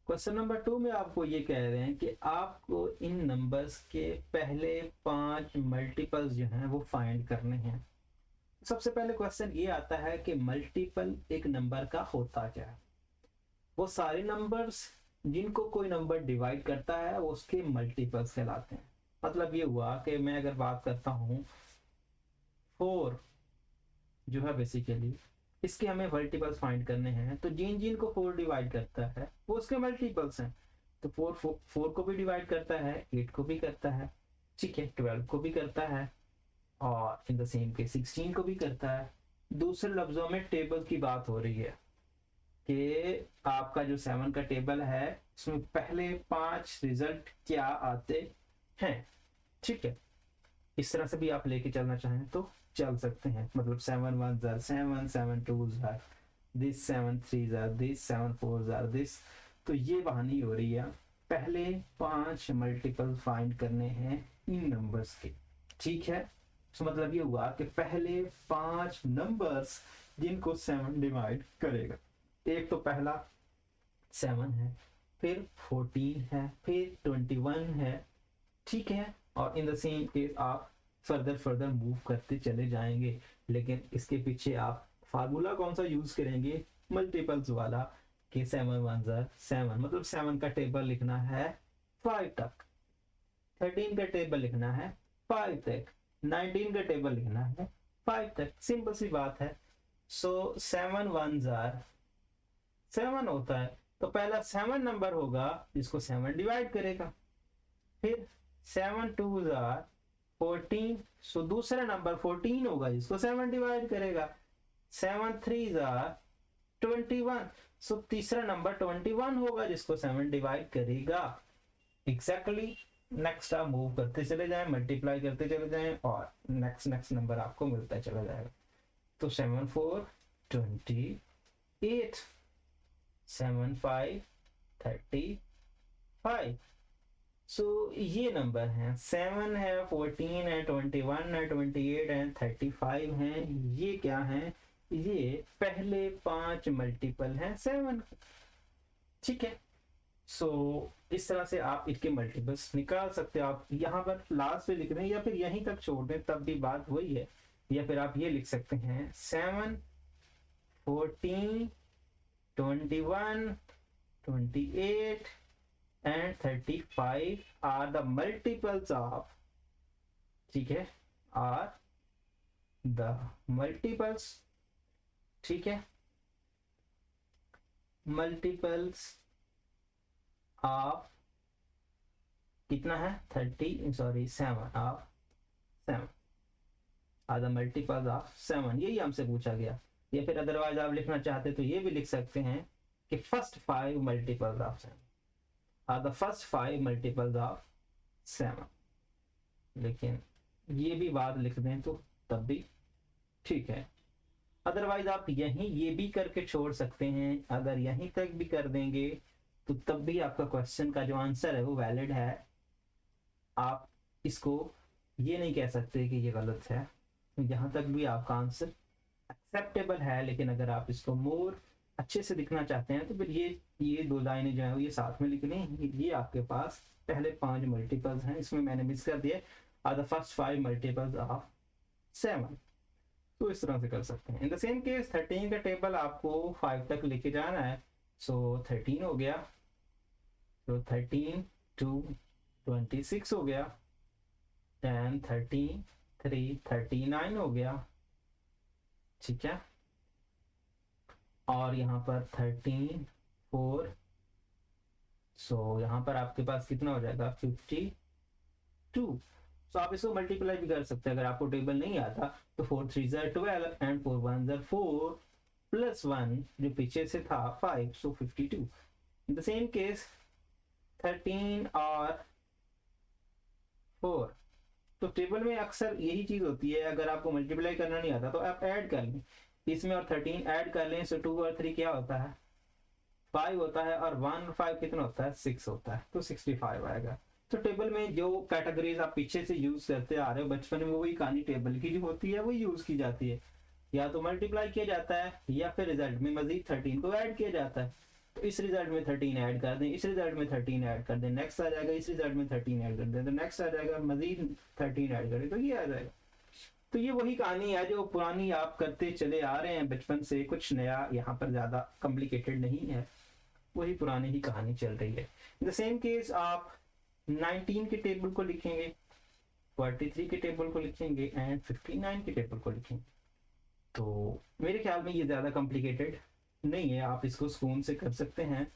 क्वेश्चन नंबर 2 में आपको ये कह रहे हैं कि आपको इन नंबर्स के पहले 5 मल्टीपल्स जो हैं वो फाइंड करने हैं। सबसे पहले क्वेश्चन ये आता है कि मल्टीपल एक नंबर का होता क्या है। वो सारे नंबर्स जिनको कोई नंबर डिवाइड करता है वो उसके मल्टीपल्स कहलाते हैं। मतलब ये हुआ कि मैं अगर बात करता हूँ 4 जो है बेसिकली इसके हमें मल्टीपल्स फाइंड करने हैं, तो जिन को 4 डिवाइड करता है वो उसके मल्टीपल्स हैं। तो 4 को भी डिवाइड करता है, 8 को भी करता है, ठीक है, 12 को भी करता है और इन द सेम केस 16 को भी करता है। दूसरे लफ्जों में टेबल की बात हो रही है कि आपका जो 7 का टेबल है उसमें पहले 5 रिजल्ट क्या आते हैं, ठीक है। इस तरह से भी आप लेके चलना चाहें तो चल सकते हैं, मतलब 7 1s are 7, 7 2s are this, 7 3s are this, 7 4s are this। तो ये बहानी हो रही है, पहले 5 मल्टीपल फाइंड करने हैं इन नंबर्स के, ठीक है। तो मतलब ये हुआ कि पहले 5 नंबर्स जिनको 7 डिवाइड करेगा। एक तो पहला 7 है, फिर 14 है, फिर 21 है, ठीक है। और इन द सेम केस आप फर्दर मूव करते चले जाएंगे, लेकिन इसके पीछे आप फार्मूला कौन सा यूज करेंगे, मल्टीपल्स वाला, कि 7 1s are 7, मतलब 7 का टेबल लिखना है 5 तक, 13 का टेबल लिखना है 5 तक, 19 का टेबल लिखना है 5 तक, सिंपल सी बात है। सो 7 1s are 7 होता है, तो पहला 7 नंबर होगा जिसको 7 डिवाइड करेगा, फिर 7 2 जार 14, सो दूसरा नंबर 14 होगा जिसको 7 डिवाइड करेगा, 7 3 जार 21, सो तीसरा नंबर 21 होगा जिसको 7 डिवाइड करेगा। एग्जैक्टली नेक्स्ट आप मूव करते चले जाएं, मल्टीप्लाई करते चले जाएं और नेक्स्ट नंबर आपको मिलता चला जाएगा। तो 7 4 28, 7 5 35, सो ये नंबर हैं, 7 है, 14 है, 21 है, 28 है, 35 हैं। ये क्या हैं? ये पहले 5 मल्टीपल हैं 7। ठीक है, सो इस तरह से आप इसके मल्टीपल्स निकाल सकते हो। आप यहाँ पर लास्ट पे लिख रहे हैं या फिर यहीं तक छोड़ दें तब भी बात वही है, या फिर आप ये लिख सकते हैं 7 14 21 28 and 35 are the multiples of, ठीक है, are the multiples, ठीक है, multiples of कितना है 7 of 7 are the multiples of 7, यही हमसे पूछा गया। या फिर अदरवाइज आप लिखना चाहते तो ये भी लिख सकते हैं कि first 5 multiples of 7 are the first 5 multiples of 7, लेकिन ये भी बात लिख दें तो तब भी ठीक है। अदरवाइज आप यहीं ये भी करके छोड़ सकते हैं, अगर यहीं तक भी कर देंगे तो तब भी आपका क्वेश्चन का जो आंसर है वो वैलिड है। आप इसको ये नहीं कह सकते कि ये गलत है, यहाँ तक भी आपका आंसर एक्सेप्टेबल है। लेकिन अगर आप इसको मोर अच्छे से दिखना चाहते हैं तो फिर ये 2 लाइनें जो है ये साथ में लिख लें। ये आपके पास पहले 5 मल्टीपल्स हैं, इसमें मैंने मिस कर दिया, are the first 5 multiples of 7। तो इस तरह से कर सकते हैं। इन द सेम केस 13 का टेबल आपको 5 तक लेके जाना है, सो 13 हो गया, तो 13 2 26 हो गया, 10 13 3 39 हो गया, ठीक है। और यहाँ पर 13 4, सो यहाँ पर आपके पास कितना हो जाएगा 52। सो आप इसको मल्टीप्लाई भी कर सकते हैं, अगर आपको टेबल नहीं आता तो 4 3 12 एंड 4 1 4 प्लस 1 जो पीछे से था 5, सो 52। इन द सेम केस 13 और 4, तो टेबल में अक्सर यही चीज होती है, अगर आपको मल्टीप्लाई करना नहीं आता तो आप ऐड कर लें इसमें, और 13 ऐड कर लें, सो 2 और 3 क्या होता है 5 होता है, और 1 और 5 कितना होता है 6 होता है, तो 65 आएगा। तो टेबल में जो कैटेगरीज आप पीछे से यूज करते आ रहे हो बचपन में, वही कहानी टेबल की जो होती है वही यूज की जाती है, या तो मल्टीप्लाई किया जाता है या फिर रिजल्ट में मजीद 13 को ऐड किया जाता है। तो इस रिजल्ट में 13 ऐड कर दें, इस रिजल्ट में 13 ऐड कर दें, नेक्स्ट आ जाएगा, इस रिजल्ट में 13 ऐड कर दें, तो नेक्स्ट आ जाएगा मजीद 13 ऐड करें तो ये आ जाएगा। तो ये वही कहानी है जो पुरानी आप करते चले आ रहे हैं बचपन से, कुछ नया यहाँ पर ज्यादा कॉम्प्लिकेटेड नहीं है, वही पुरानी ही कहानी चल रही है। इन द सेम केस आप 19 के टेबल को लिखेंगे, 43 के टेबल को लिखेंगे एंड 59 के टेबल को लिखेंगे। तो मेरे ख्याल में ये ज्यादा कॉम्प्लिकेटेड नहीं है, आप इसको सुकून से कर सकते हैं।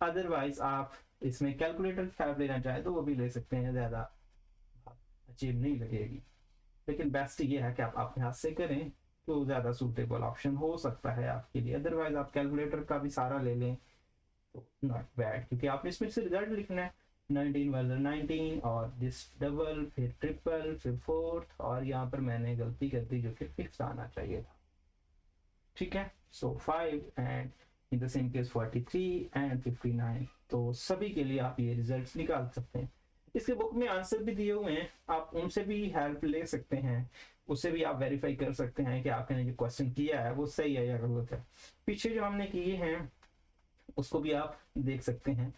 अदरवाइज आप इसमें कैलकुलेटर की हेल्प लेना चाहे तो वो भी ले सकते हैं, ज्यादा अजीब नहीं लगेगी। लेकिन बेस्ट ये है कि आप अपने हाथ से करें तो ज्यादा सूटेबल ऑप्शन हो सकता है आपके लिए। अदरवाइज आप कैलकुलेटर का भी सारा ले लें तो नॉट बैड, क्योंकि आपने इसमें से रिजल्ट लिखना है 19 वर्सेस 19 और दिस डबल, फिर ट्रिपल, फिर फोर्थ, और यहाँ पर मैंने गलती कर दी जो कि फिफ्थ आना चाहिए था, ठीक है। सो 5 and in the same case 43 and 59, तो सभी के लिए आप ये रिजल्ट्स निकाल सकते हैं। इसके बुक में आंसर भी दिए हुए हैं, आप उनसे भी हेल्प ले सकते हैं, उससे भी आप वेरीफाई कर सकते हैं कि आपने जो क्वेश्चन किया है वो सही है या गलत है। पीछे जो हमने किए हैं उसको भी आप देख सकते हैं।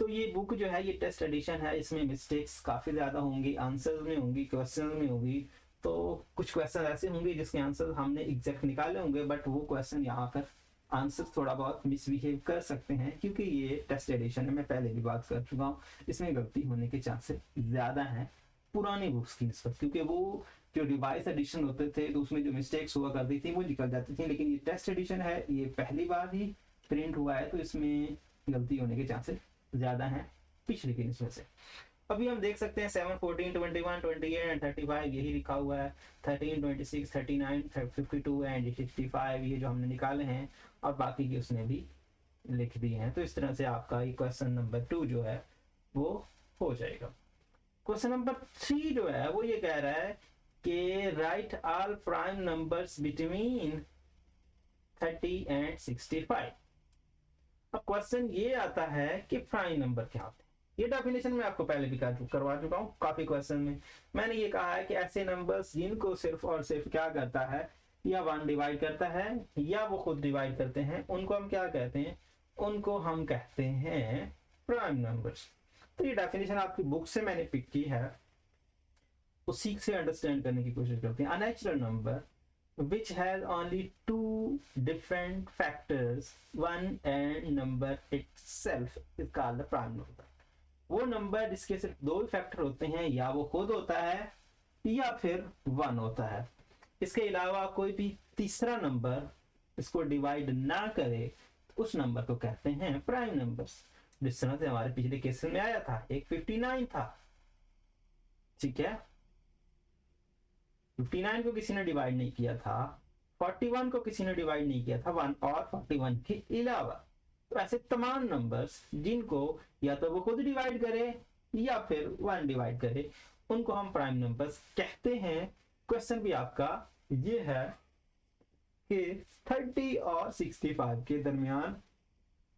तो ये बुक जो है ये टेस्ट एडिशन है, इसमें मिस्टेक्स काफी ज्यादा होंगी, आंसर में होंगी, क्वेश्चन में होंगी। तो कुछ क्वेश्चन ऐसे होंगे जिसके आंसर हमने एग्जैक्ट निकाले होंगे, बट वो क्वेश्चन यहाँ पर आंसर थोड़ा बहुत मिसबिहेव कर सकते हैं, क्योंकि ये टेस्ट एडिशन है, मैं पहले भी बात कर चुका हूँ, इसमें गलती होने के चांसेस ज्यादा हैं पुरानी बुक्स की निस्बत, क्योंकि वो जो रिवाइज एडिशन होते थे तो उसमें जो मिस्टेक्स हुआ करती थी वो निकल जाती थी। लेकिन ये टेस्ट एडिशन है, ये पहली बार ही प्रिंट हुआ है, तो इसमें गलती होने के चांसेस ज़्यादा हैं पिछले के इसमें से। अभी हम देख सकते हैं 7, 14, 21, 28 एंड 35 यही लिखा हुआ है, 13, 26, 39, 52 एंड 65 ये जो हमने निकाले हैं और बाकी के उसने भी लिख दिए हैं। तो इस तरह से आपका ये क्वेश्चन नंबर 2 जो है वो हो जाएगा। क्वेश्चन नंबर 3 जो है वो ये कह रहा है कि write all prime numbers between 30 and 65। अब क्वेश्चन ये आता है कि प्राइम नंबर क्या होते हैं। ये डेफिनेशन मैं आपको पहले भी करवा चुका हूँ काफी क्वेश्चन में। मैंने ये कहा है कि ऐसे नंबर्स जिनको सिर्फ और सिर्फ क्या करता है, या 1 डिवाइड करता है या वो खुद डिवाइड करते हैं, उनको हम क्या कहते हैं, उनको हम कहते हैं प्राइम नंबर्स। तो ये डेफिनेशन आपकी बुक से मैंने पिक की है, उसी से अंडरस्टैंड करने की कोशिश करते हैं। A natural number which has only 2 different factors, one and number itself is called the prime number। वो नंबर जिसके सिर्फ 2 फैक्टर होते हैं, या वो खुद होता है या फिर 1 होता है, इसके अलावा कोई भी तीसरा नंबर इसको डिवाइड ना करे, उस नंबर को कहते हैं प्राइम नंबर्स। जिस तरह से हमारे पिछले केस में आया था, एक 59 था, ठीक है, 59 को किसी ने डिवाइड नहीं किया था, 41 को किसी ने डिवाइड नहीं किया था 1 और 41 के अलावा। तो ऐसे तमाम नंबर्स जिनको या तो वो खुद डिवाइड करे या फिर 1 डिवाइड करे, उनको हम प्राइम नंबर्स कहते हैं। क्वेश्चन भी आपका ये है कि 30 और 65 के दरमियान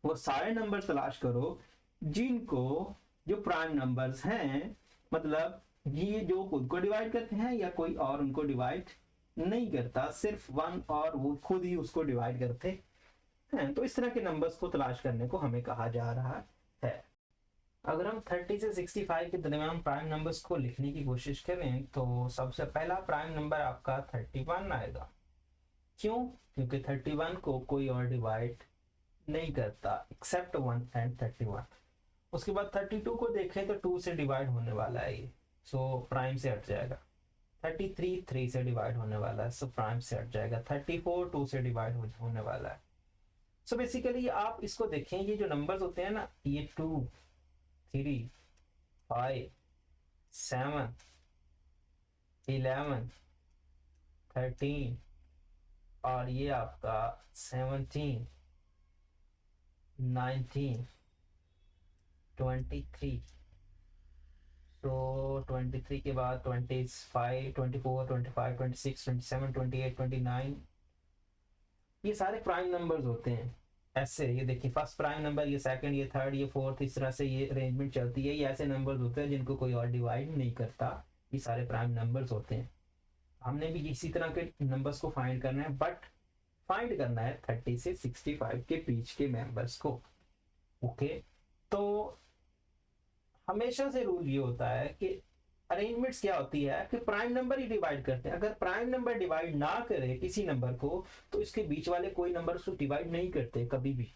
वो सारे नंबर तलाश करो जिनको जो प्राइम नंबर्स हैं, मतलब ये जो खुद को डिवाइड करते हैं या कोई और उनको डिवाइड नहीं करता, सिर्फ 1 और वो खुद ही उसको डिवाइड करते हैं। तो इस तरह के नंबर्स को तलाश करने को हमें कहा जा रहा है। अगर हम 30 से 65 के दरमियान प्राइम नंबर्स को लिखने की कोशिश करें तो सबसे पहला प्राइम नंबर आपका 31 आएगा। क्यों? क्योंकि 31 को कोई और डिवाइड नहीं करता एक्सेप्ट 1 एंड 31। उसके बाद 32 को देखें तो 2 से डिवाइड होने वाला है ये, सो प्राइम से हट जाएगा। 33 3 से डिवाइड होने वाला है, सो प्राइम से हट जाएगा। 34 2 से डिवाइड होने वाला है। सो बेसिकली आप इसको देखें, ये जो नंबर्स होते हैं ना, ये 2 3 5 7 11 13 और ये आपका 17 19 23, तो 23 के बाद 25 24 25 26 27 28 29, ये सारे प्राइम नंबर्स होते हैं। ऐसे ये देखिए, फर्स्ट प्राइम नंबर, ये सेकंड, ये थर्ड, ये फोर्थ, इस तरह से ये अरेंजमेंट चलती है। ये ऐसे नंबर्स होते हैं जिनको कोई और डिवाइड नहीं करता, ये सारे प्राइम नंबर्स होते हैं। हमने भी इसी तरह के नंबर्स को फाइंड करना है, बट फाइंड करना है 30 से 65 के बीच के मेंबर्स को। ओके, तो हमेशा से रूल ये होता है कि अरेंजमेंट्स क्या होती है कि प्राइम नंबर ही डिवाइड करते हैं। अगर प्राइम नंबर डिवाइड ना करे किसी नंबर को, तो इसके बीच वाले कोई नंबर उसको डिवाइड नहीं करते कभी भी।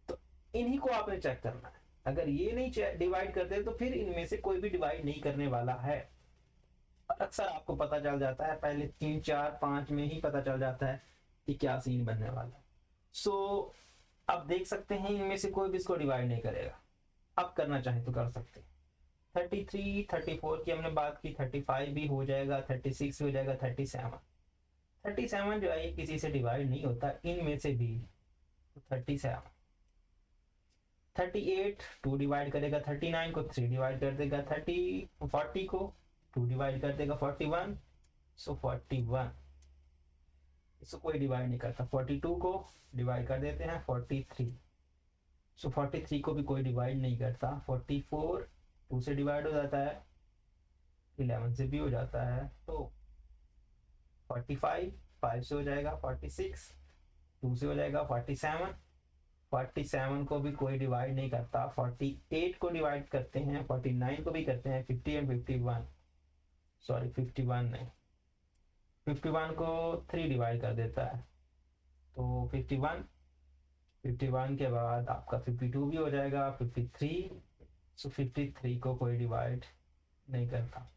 तो इन्हीं को आपने चेक करना है। अगर ये नहीं डिवाइड करते तो फिर इनमें से कोई भी डिवाइड नहीं करने वाला है। अक्सर आपको पता चल जाता है, पहले 3 4 5 में ही पता चल जाता है कि क्या सीन बनने वाला है। सो अब देख सकते हैं इनमें से कोई भी इसको डिवाइड नहीं करेगा। अब करना चाहे तो कर सकते हैं। 33 34 की हमने बात की, 35 भी हो जाएगा, 36 भी हो जाएगा, 37 जो है ये किसी से डिवाइड नहीं होता इनमें से भी। 37 38 2 डिवाइड करेगा, 39 को 3 डिवाइड कर देगा, 40 को 2 डिवाइड कर देगा, 41 सो 41 इसको कोई डिवाइड नहीं करता। 42 को डिवाइड कर देते हैं, 43 सो 43 को भी कोई डिवाइड नहीं करता। 44 2 से डिवाइड हो जाता है, 11 से भी हो जाता है, तो 45 5 से हो जाएगा, 46 2 से हो जाएगा, 47 को भी कोई डिवाइड नहीं करता। 48 को डिवाइड करते हैं, 49 को भी करते हैं, 50 एंड 51 सॉरी 51 नहीं, 51 को 3 डिवाइड कर देता है, तो 51 के बाद आपका 52 भी हो जाएगा, 53 सो 53 को कोई डिवाइड नहीं करता।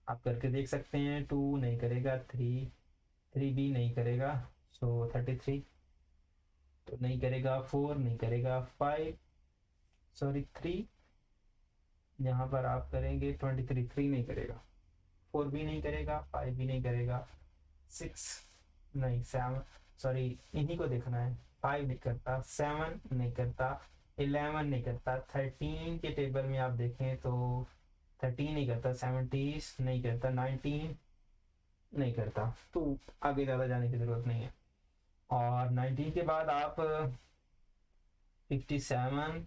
आप करके देख सकते हैं, 2 नहीं करेगा, 3 भी नहीं करेगा, सो 33 तो नहीं करेगा, 4 नहीं करेगा, 5 सॉरी 3, यहाँ पर आप करेंगे 23, 3 नहीं करेगा, 4 भी नहीं करेगा, 5 भी नहीं करेगा, 6 नहीं, 7 सॉरी इन्हीं को देखना है, 5 नहीं करता, 7 नहीं करता, 11 नहीं करता, 13 के टेबल में आप देखें तो 13 नहीं करता, 17 नहीं करता, 19 नहीं करता, तो आगे ज़्यादा जाने की ज़रूरत नहीं है। और 19 के बाद आप 57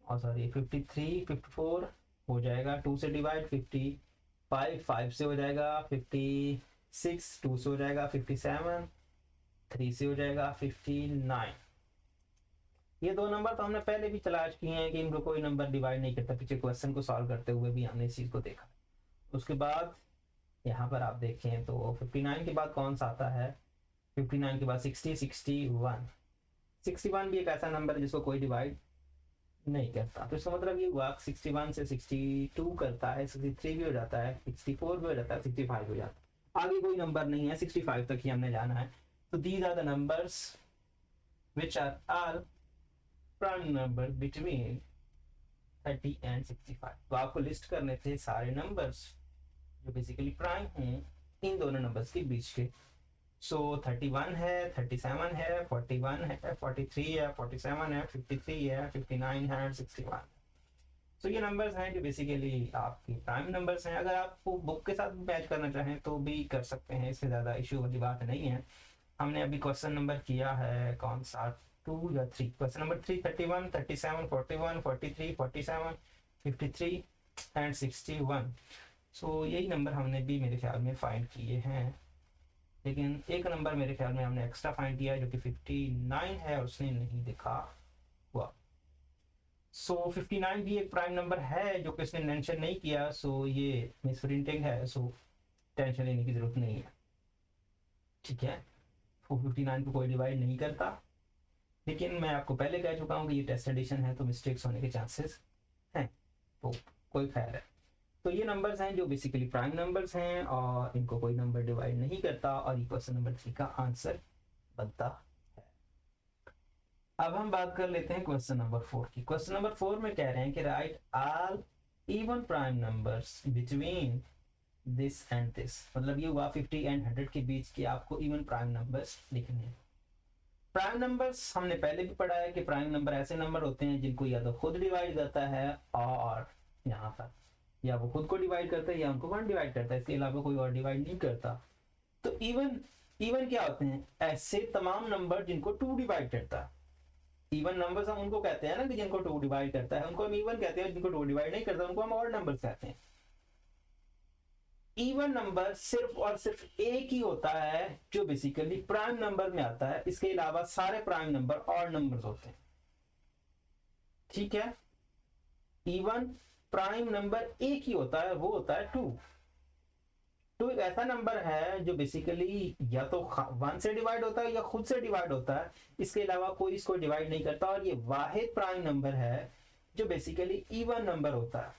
और सॉरी 53, 54 हो जाएगा, 2 से डिवाइड, 55 5 से हो जाएगा, 56 2 से हो जाएगा, 57 3 से हो जाएगा, 59। ये दो नंबर तो हमने पहले भी तलाश किए हैं कि इनको कोई नंबर डिवाइड नहीं करता, पीछे क्वेश्चन को सॉल्व करते हुए भी हमने इस चीज़ को देखा। उसके बाद यहाँ पर आप देखें तो 59 के बाद कौन सा आता है, 59 के बाद 60, 61, 61 भी एक ऐसा नंबर है जिसको कोई डिवाइड नहीं करता, तो इसका मतलब ये हुआ 61 से 62 करता है, 63 भी हो जाता है, 64 भी हो जाता है, 65 भी हो जाता है, आगे कोई नंबर नहीं है, 65 तक ही हमने जाना है। तो these are the numbers which are all prime number between 30 and 65। तो आपको लिस्ट करने थे सारे नंबर्स जो बेसिकली प्राइम हैं इन दोनों नंबर्स के बीच के। सो 31 है, 37 है, 41 है, 43 है, 47 है, 53 है, 59 है, 61। तो ये नंबर्स हैं जो बेसिकली आपके प्राइम नंबर्स हैं। अगर आपको बुक के साथ मैच करना चाहें तो भी कर सकते हैं, इससे ज़्यादा इशू वाली बात नहीं है। हमने अभी क्वेश्चन नंबर किया है कौन सा, 2 या 3, क्वेश्चन नंबर 3, 31, 37, 41, 43, 47, 53 एंड 61। सो यही नंबर हमने भी मेरे ख्याल में फाइंड किए हैं, लेकिन एक नंबर मेरे ख्याल में हमने एक्स्ट्रा फाइंड किया है जो कि 59 है और उसने नहीं दिखा हुआ। सो 59 भी एक प्राइम नंबर है जो कि इसने मेंशन नहीं किया, सो ये मिसप्रिंटिंग है, सो टेंशन लेने की जरूरत नहीं है, ठीक है। 59 को कोई डिवाइड नहीं करता, लेकिन मैं आपको पहले कह चुका हूँ कि ये टेस्ट एडिशन है तो मिस्टेक्स होने के चांसेस हैं, तो कोई खैर है। तो ये नंबर्स हैं जो बेसिकली प्राइम नंबर्स हैं और इनको कोई नंबर डिवाइड नहीं करता, और ये क्वेश्चन नंबर 3 का आंसर बनता है। अब हम बात कर लेते हैं क्वेश्चन नंबर 4 की। क्वेश्चन नंबर 4 में कह रहे हैं कि write all even prime numbers between this and this, मतलब ये हुआ 50 एंड 100 के बीच की आपको इवन प्राइम नंबर्स लिखने हैं। प्राइम नंबर्स हमने पहले भी पढ़ा है कि प्राइम नंबर ऐसे नंबर होते हैं जिनको या तो खुद डिवाइड करता है, और यहाँ पर या वो खुद को डिवाइड करता है या उनको वन डिवाइड करता है, इसके अलावा कोई और डिवाइड नहीं करता। तो इवन इवन क्या होते हैं, ऐसे तमाम नंबर जिनको 2 डिवाइड करता है। इवन नंबर्स हम उनको कहते हैं ना कि जिनको 2 डिवाइड करता है, उनको हम इवन कहते हैं, जिनको 2 डिवाइड नहीं करता उनको हम ऑड नंबर्स कहते हैं। इवन नंबर सिर्फ और सिर्फ एक ही होता है जो बेसिकली प्राइम नंबर में आता है, इसके अलावा सारे प्राइम नंबर ऑड नंबर्स होते हैं, ठीक है। इवन प्राइम नंबर एक ही होता है, वो होता है 2। तो एक ऐसा नंबर है जो बेसिकली या तो 1 से डिवाइड होता है या खुद से डिवाइड होता है, इसके अलावा कोई इसको डिवाइड नहीं करता, और ये वाहिद प्राइम नंबर है जो बेसिकली इवन नंबर होता है।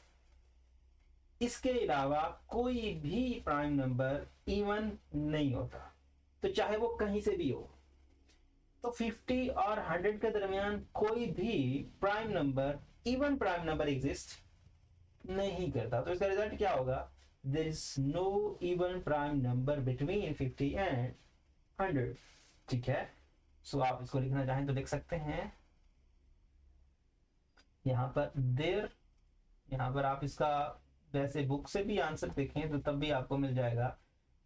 इसके अलावा कोई भी प्राइम नंबर इवन नहीं होता, तो चाहे वो कहीं से भी हो। तो 50 और 100 के दरमियान कोई भी prime number, even prime number exist नहीं करता। तो इसका रिजल्ट क्या होगा, there is no even prime number between 50 and 100, ठीक है। सो आप इसको लिखना चाहें तो लिख सकते हैं यहाँ पर देर, यहाँ पर आप इसका वैसे बुक से भी आंसर देखें तो तब भी आपको मिल जाएगा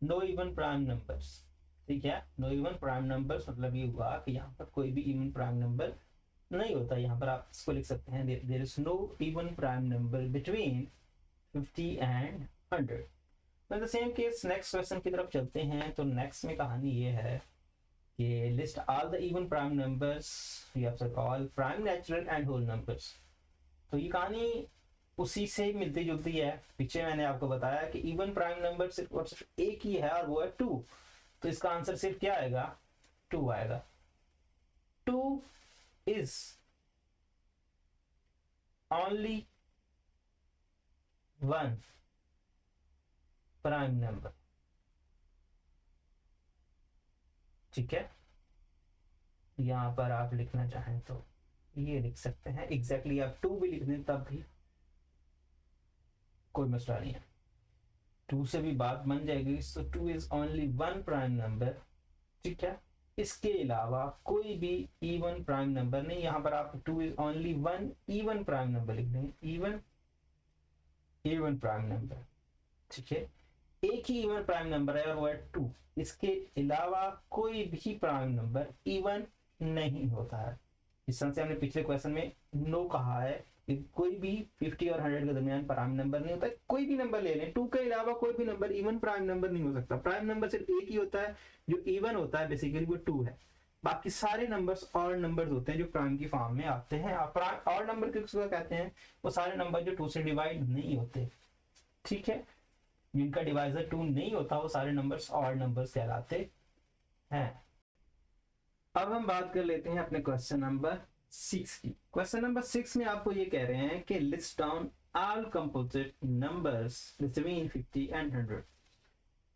नो इवन प्राइम नंबर्स, ठीक है। नो इवन प्राइम नंबर्स मतलब ये हुआ कि यहाँ पर कोई भी इवन प्राइम नंबर नहीं होता। यहाँ पर आप इसको लिख सकते हैं there is no even prime number between 50 and 100। The same case next question की तरफ चलते हैं। तो नेक्स्ट में कहानी ये है कि list all the even prime numbers, you have to call prime natural and whole numbers. तो ये कहानी उसी से मिलती जुलती है। पीछे मैंने आपको बताया कि इवन प्राइम नंबर सिर्फ और सिर्फ एक ही है और वो है 2, तो इसका आंसर सिर्फ क्या आएगा, 2 आएगा। 2 is only one prime number, ठीक है। यहाँ पर आप लिखना चाहें तो ये लिख सकते हैं, एग्जैक्टली आप 2 भी लिख दें तब भी कोई मसला नहीं है, 2 से भी बात बन जाएगी। सो 2 is only one prime number, ठीक है। इसके अलावा कोई भी इवन प्राइम नंबर नहीं, यहाँ पर आप 2 is only one even prime number लिख दें, इवन प्राइम नंबर, ठीक है। एक ही इवन प्राइम नंबर है और वो है 2, इसके अलावा कोई भी प्राइम नंबर इवन नहीं होता है। इस तरह से हमने पिछले क्वेश्चन में नो कहा है कि कोई भी 50 और 100 के दरमियान प्राइम नंबर नहीं होता है। कोई भी नंबर ले लें, 2 के अलावा कोई भी नंबर इवन प्राइम नंबर नहीं हो सकता। प्राइम नंबर सिर्फ एक ही होता है जो इवन होता है, बेसिकली वो 2 है। बाकी सारे नंबर्स और नंबर्स होते हैं जो प्राइम की फॉर्म में आते हैं। और नंबर किसको कहते हैं? वो सारे नंबर जो 2 से डिवाइड नहीं होते, ठीक है, जिनका डिवाइजर 2 नहीं होता, वो सारे नंबर्स ऑड नंबर्स कहलाते हैं। अब हम बात कर लेते हैं अपने क्वेश्चन नंबर 6 की। क्वेश्चन नंबर 6 में आपको ये कह रहे हैं कि list down all composite numbers between 50 and 100।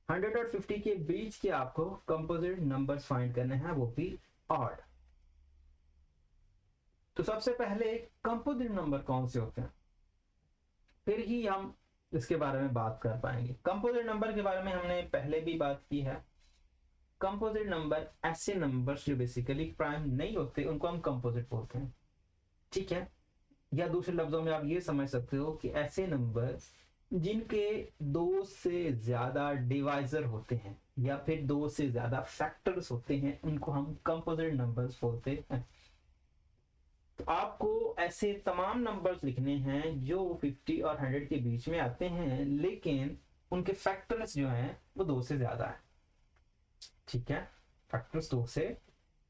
100 और 50 के बीच के आपको कंपोजिट नंबर्स फाइंड करने हैं, वो भी ऑड। तो सबसे पहले कंपोजिट नंबर कौन से होते हैं, फिर ही हम इसके बारे में बात कर पाएंगे। कंपोजिट नंबर के बारे में हमने पहले भी बात की है। कंपोजिट नंबर ऐसे नंबर्स जो बेसिकली प्राइम नहीं होते, उनको हम कंपोजिट बोलते हैं, ठीक है। या दूसरे लफ्जों में आप ये समझ सकते हो कि ऐसे नंबर जिनके 2 से ज्यादा डिवाइजर होते हैं या फिर 2 से ज्यादा फैक्टर्स होते हैं, उनको हम कंपोजिट नंबर्स बोलते हैं। तो आपको ऐसे तमाम नंबर्स लिखने हैं जो 50 और 100 के बीच में आते हैं, लेकिन उनके फैक्टर्स जो हैं वो 2 से ज्यादा है, ठीक है, फैक्टर्स 2 से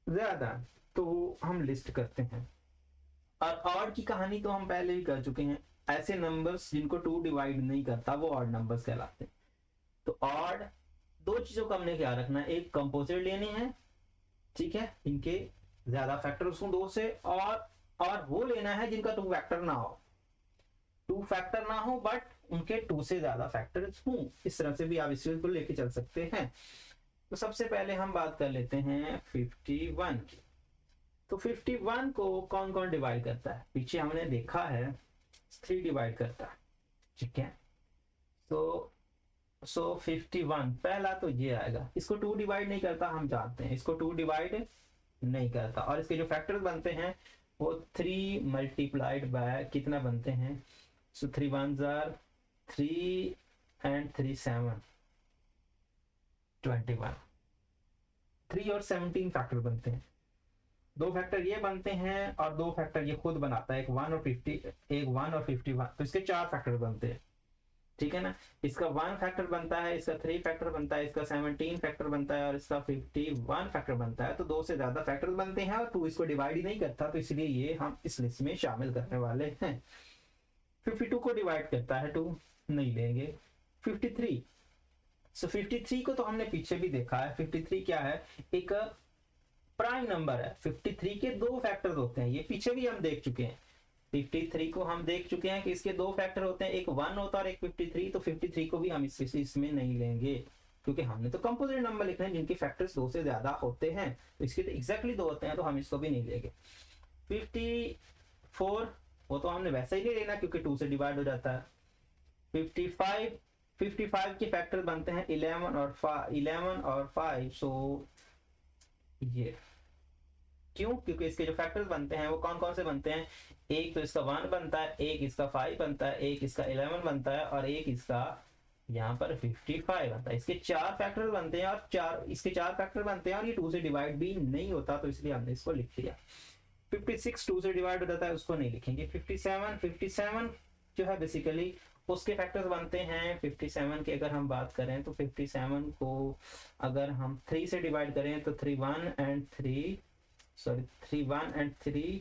ज्यादा। तो हम लिस्ट करते हैं। और ऑड की कहानी तो हम पहले ही कर चुके हैं। ऐसे नंबर्स जिनको 2 डिवाइड नहीं करता वो ऑड नंबर्स कहलाते हैं। तो ऑड 2 चीजों का हमने ख्याल रखना है, एक कंपोजिट लेने हैं, ठीक है, इनके ज्यादा फैक्टर्स हों 2 से, और वो लेना है जिनका 2 फैक्टर ना हो, 2 फैक्टर ना हो बट उनके 2 से ज्यादा फैक्टर्स हों। इस तरह से भी आप इस को लेके चल सकते हैं। तो सबसे पहले हम बात कर लेते हैं 51 की। तो 51 को कौन कौन डिवाइड करता है? पीछे हमने देखा है 3 डिवाइड करता है, ठीक है। तो 51 पहला तो ये आएगा, इसको 2 डिवाइड नहीं करता, हम जानते हैं इसको 2 डिवाइड नहीं करता। और इसके जो फैक्टर्स बनते हैं वो 3 मल्टीप्लाइड बाय कितना बनते हैं? सो 3 1 जार 3 एंड 3 7 21, 3 और 17 फैक्टर बनते हैं। 2 फैक्टर ये बनते हैं और 2 फैक्टर ये खुद बनाता है, एक 1 और 50, एक 1 और 51। तो इसके 4 फैक्टर बनते हैं, ठीक है ना। इसका 1 फैक्टर बनता है, इसका 3 फैक्टर बनता है, इसका 17 फैक्टर बनता है और इसका 51 फैक्टर बनता है। तो 2 से ज्यादा फैक्टर बनते हैं और 2 इसको डिवाइड ही नहीं करता, तो इसलिए ये हम इस लिस्ट में शामिल करने वाले हैं। 52 को डिवाइड करता है, 2 नहीं लेंगे। 53, सो 53 को तो हमने पीछे भी देखा है। 53 क्या है? एक प्राइम नंबर है। 53 के 2 फैक्टर्स होते हैं, ये पीछे भी हम देख चुके हैं। 53 को हम देख चुके हैं कि इसके 2 फैक्टर होते हैं, एक 1 होता है और एक 53। तो 53 को भी हम इसमें नहीं लेंगे, क्योंकि हमने तो कंपोजिट नंबर लिखना है जिनके फैक्टर्स 2 से ज्यादा होते हैं। तो इसके तो एग्जैक्टली 2 होते हैं, तो हम इसको भी नहीं लेंगे। 54 वो तो हमने वैसे ही नहीं लेना क्योंकि 2 से डिवाइड हो जाता है। 55 के फैक्टर बनते हैं 11 और 5। सो ये क्यों? क्योंकि इसके जो फैक्टर्स बनते हैं वो कौन कौन से बनते हैं? एक तो इसका 1 बनता है, एक इसका 5 बनता है, एक इसका 11 बनता है और एक इसका यहाँ पर 55 बनता है। इसके 4 फैक्टर बनते हैं और इसके 4 फैक्टर बनते हैं और ये 2 से डिवाइड भी नहीं होता, तो इसलिए हमने इसको लिख लिया। 56 2 से डिवाइड हो जाता है, उसको नहीं लिखेंगे। 57 जो है बेसिकली उसके फैक्टर्स बनते हैं। 57 की अगर हम बात करें तो 57 को अगर हम 3 से डिवाइड करें तो 3 1 एंड 3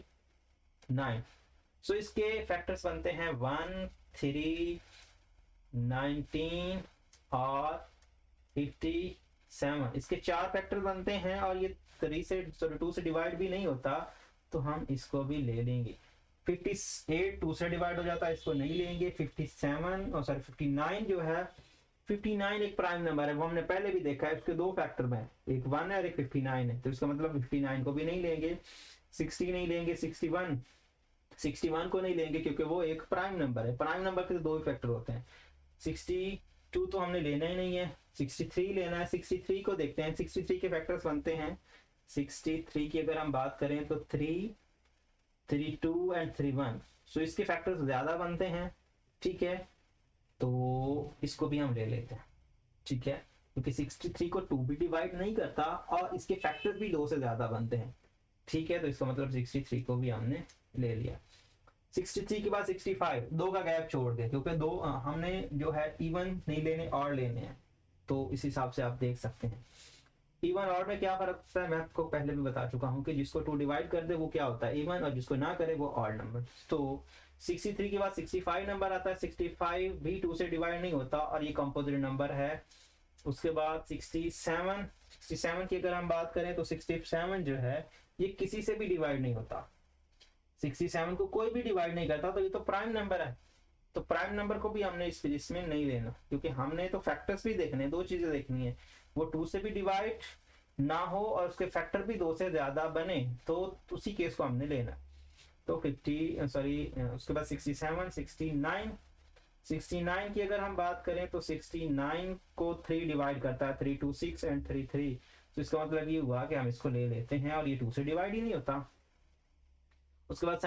9। सो इसके फैक्टर्स बनते हैं 1 3 19 और 57। इसके 4 फैक्टर बनते हैं और ये 2 से डिवाइड भी नहीं होता, तो हम इसको भी ले लेंगे। 58 2 से डिवाइड हो जाता है, इसको नहीं लेंगे। 59 जो है 59 एक प्राइम नंबर है, वो हमने पहले भी देखा है, उसके दो फैक्टर में, एक 1 है और एक 59 है, तो इसका मतलब 59 को भी नहीं लेंगे, 60 नहीं लेंगे, 61 को नहीं लेंगे क्योंकि वो एक प्राइम नंबर है। प्राइम नंबर के दो फैक्टर होते हैं, 62 तो हमने लेना ही नहीं है, 63 लेना है। 63 को देखते हैं, 63 के फैक्टर्स बनते हैं, 63 की अगर हम बात करें तो 3, 32 एंड 31, सो इसके फैक्टर्स ज्यादा बनते हैं, ठीक है, तो इसको भी हम ले लेते हैं, ठीक है, क्योंकि 63 को 2 भी डिवाइड नहीं करता और इसके फैक्टर्स भी 2 से ज्यादा बनते हैं, ठीक है, तो इसका मतलब 63 को भी हमने ले लिया। 63 के बाद 65, दो का गैप छोड़ दे, क्योंकि दो हमने जो है इवन नहीं लेने और लेने हैं, तो इस हिसाब से आप देख सकते हैं। इवन और में क्या फर्क होता है, मैं आपको पहले भी बता चुका हूं कि जिसको 2 डिवाइड कर दे वो क्या होता है, इवन, और जिसको ना करे वो ऑड नंबर। तो 63 के बाद 65 नंबर आता है, 65 भी 2 से डिवाइड नहीं होता और ये कंपोजिट नंबर है। उसके बाद 67 की अगर हम बात करें तो 67 जो है ये किसी से भी डिवाइड नहीं होता, 67 को कोई भी डिवाइड नहीं करता, तो ये तो प्राइम नंबर है, तो प्राइम नंबर को भी हमने इसमें नहीं लेना, क्योंकि हमने तो फैक्टर्स भी देखने हैं, दो चीजें देखनी है, वो 2 से भी डिवाइड ना हो और उसके फैक्टर भी 2 से ज्यादा बने, तो उसी केस को हमने लेना। तो 50 उसके बाद 67, 69 की अगर हम बात करें तो 69 को 3 डिवाइड करता है, 3, 2, 6 एंड 3, 3, तो इसका मतलब ये हुआ कि हम इसको ले लेते हैं और ये 2 से डिवाइड ही नहीं होता। उसके बाद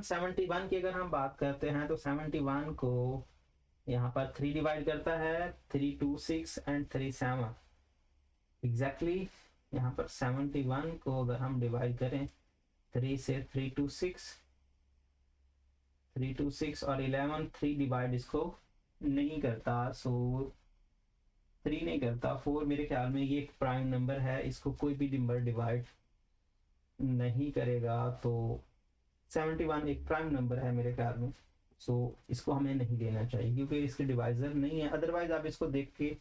71 की अगर हम बात करते हैं तो 71 को यहाँ पर 3 डिवाइड करता है, 3, 2, 6 एंड 3, 7, एग्जैक्टली यहाँ पर 71 को अगर हम डिवाइड करें 3 से, 3, 2, 6, 3, 2, 6 और 11, 3 डिवाइड इसको नहीं करता, सो 3 नहीं करता, 4 मेरे ख्याल में ये एक प्राइम नंबर है, इसको कोई भी नंबर डिवाइड नहीं करेगा, तो 71 एक प्राइम नंबर है मेरे ख्याल में, सो इसको हमें नहीं लेना चाहिए क्योंकि इसके डिवाइजर नहीं है, अदरवाइज आप इसको देख के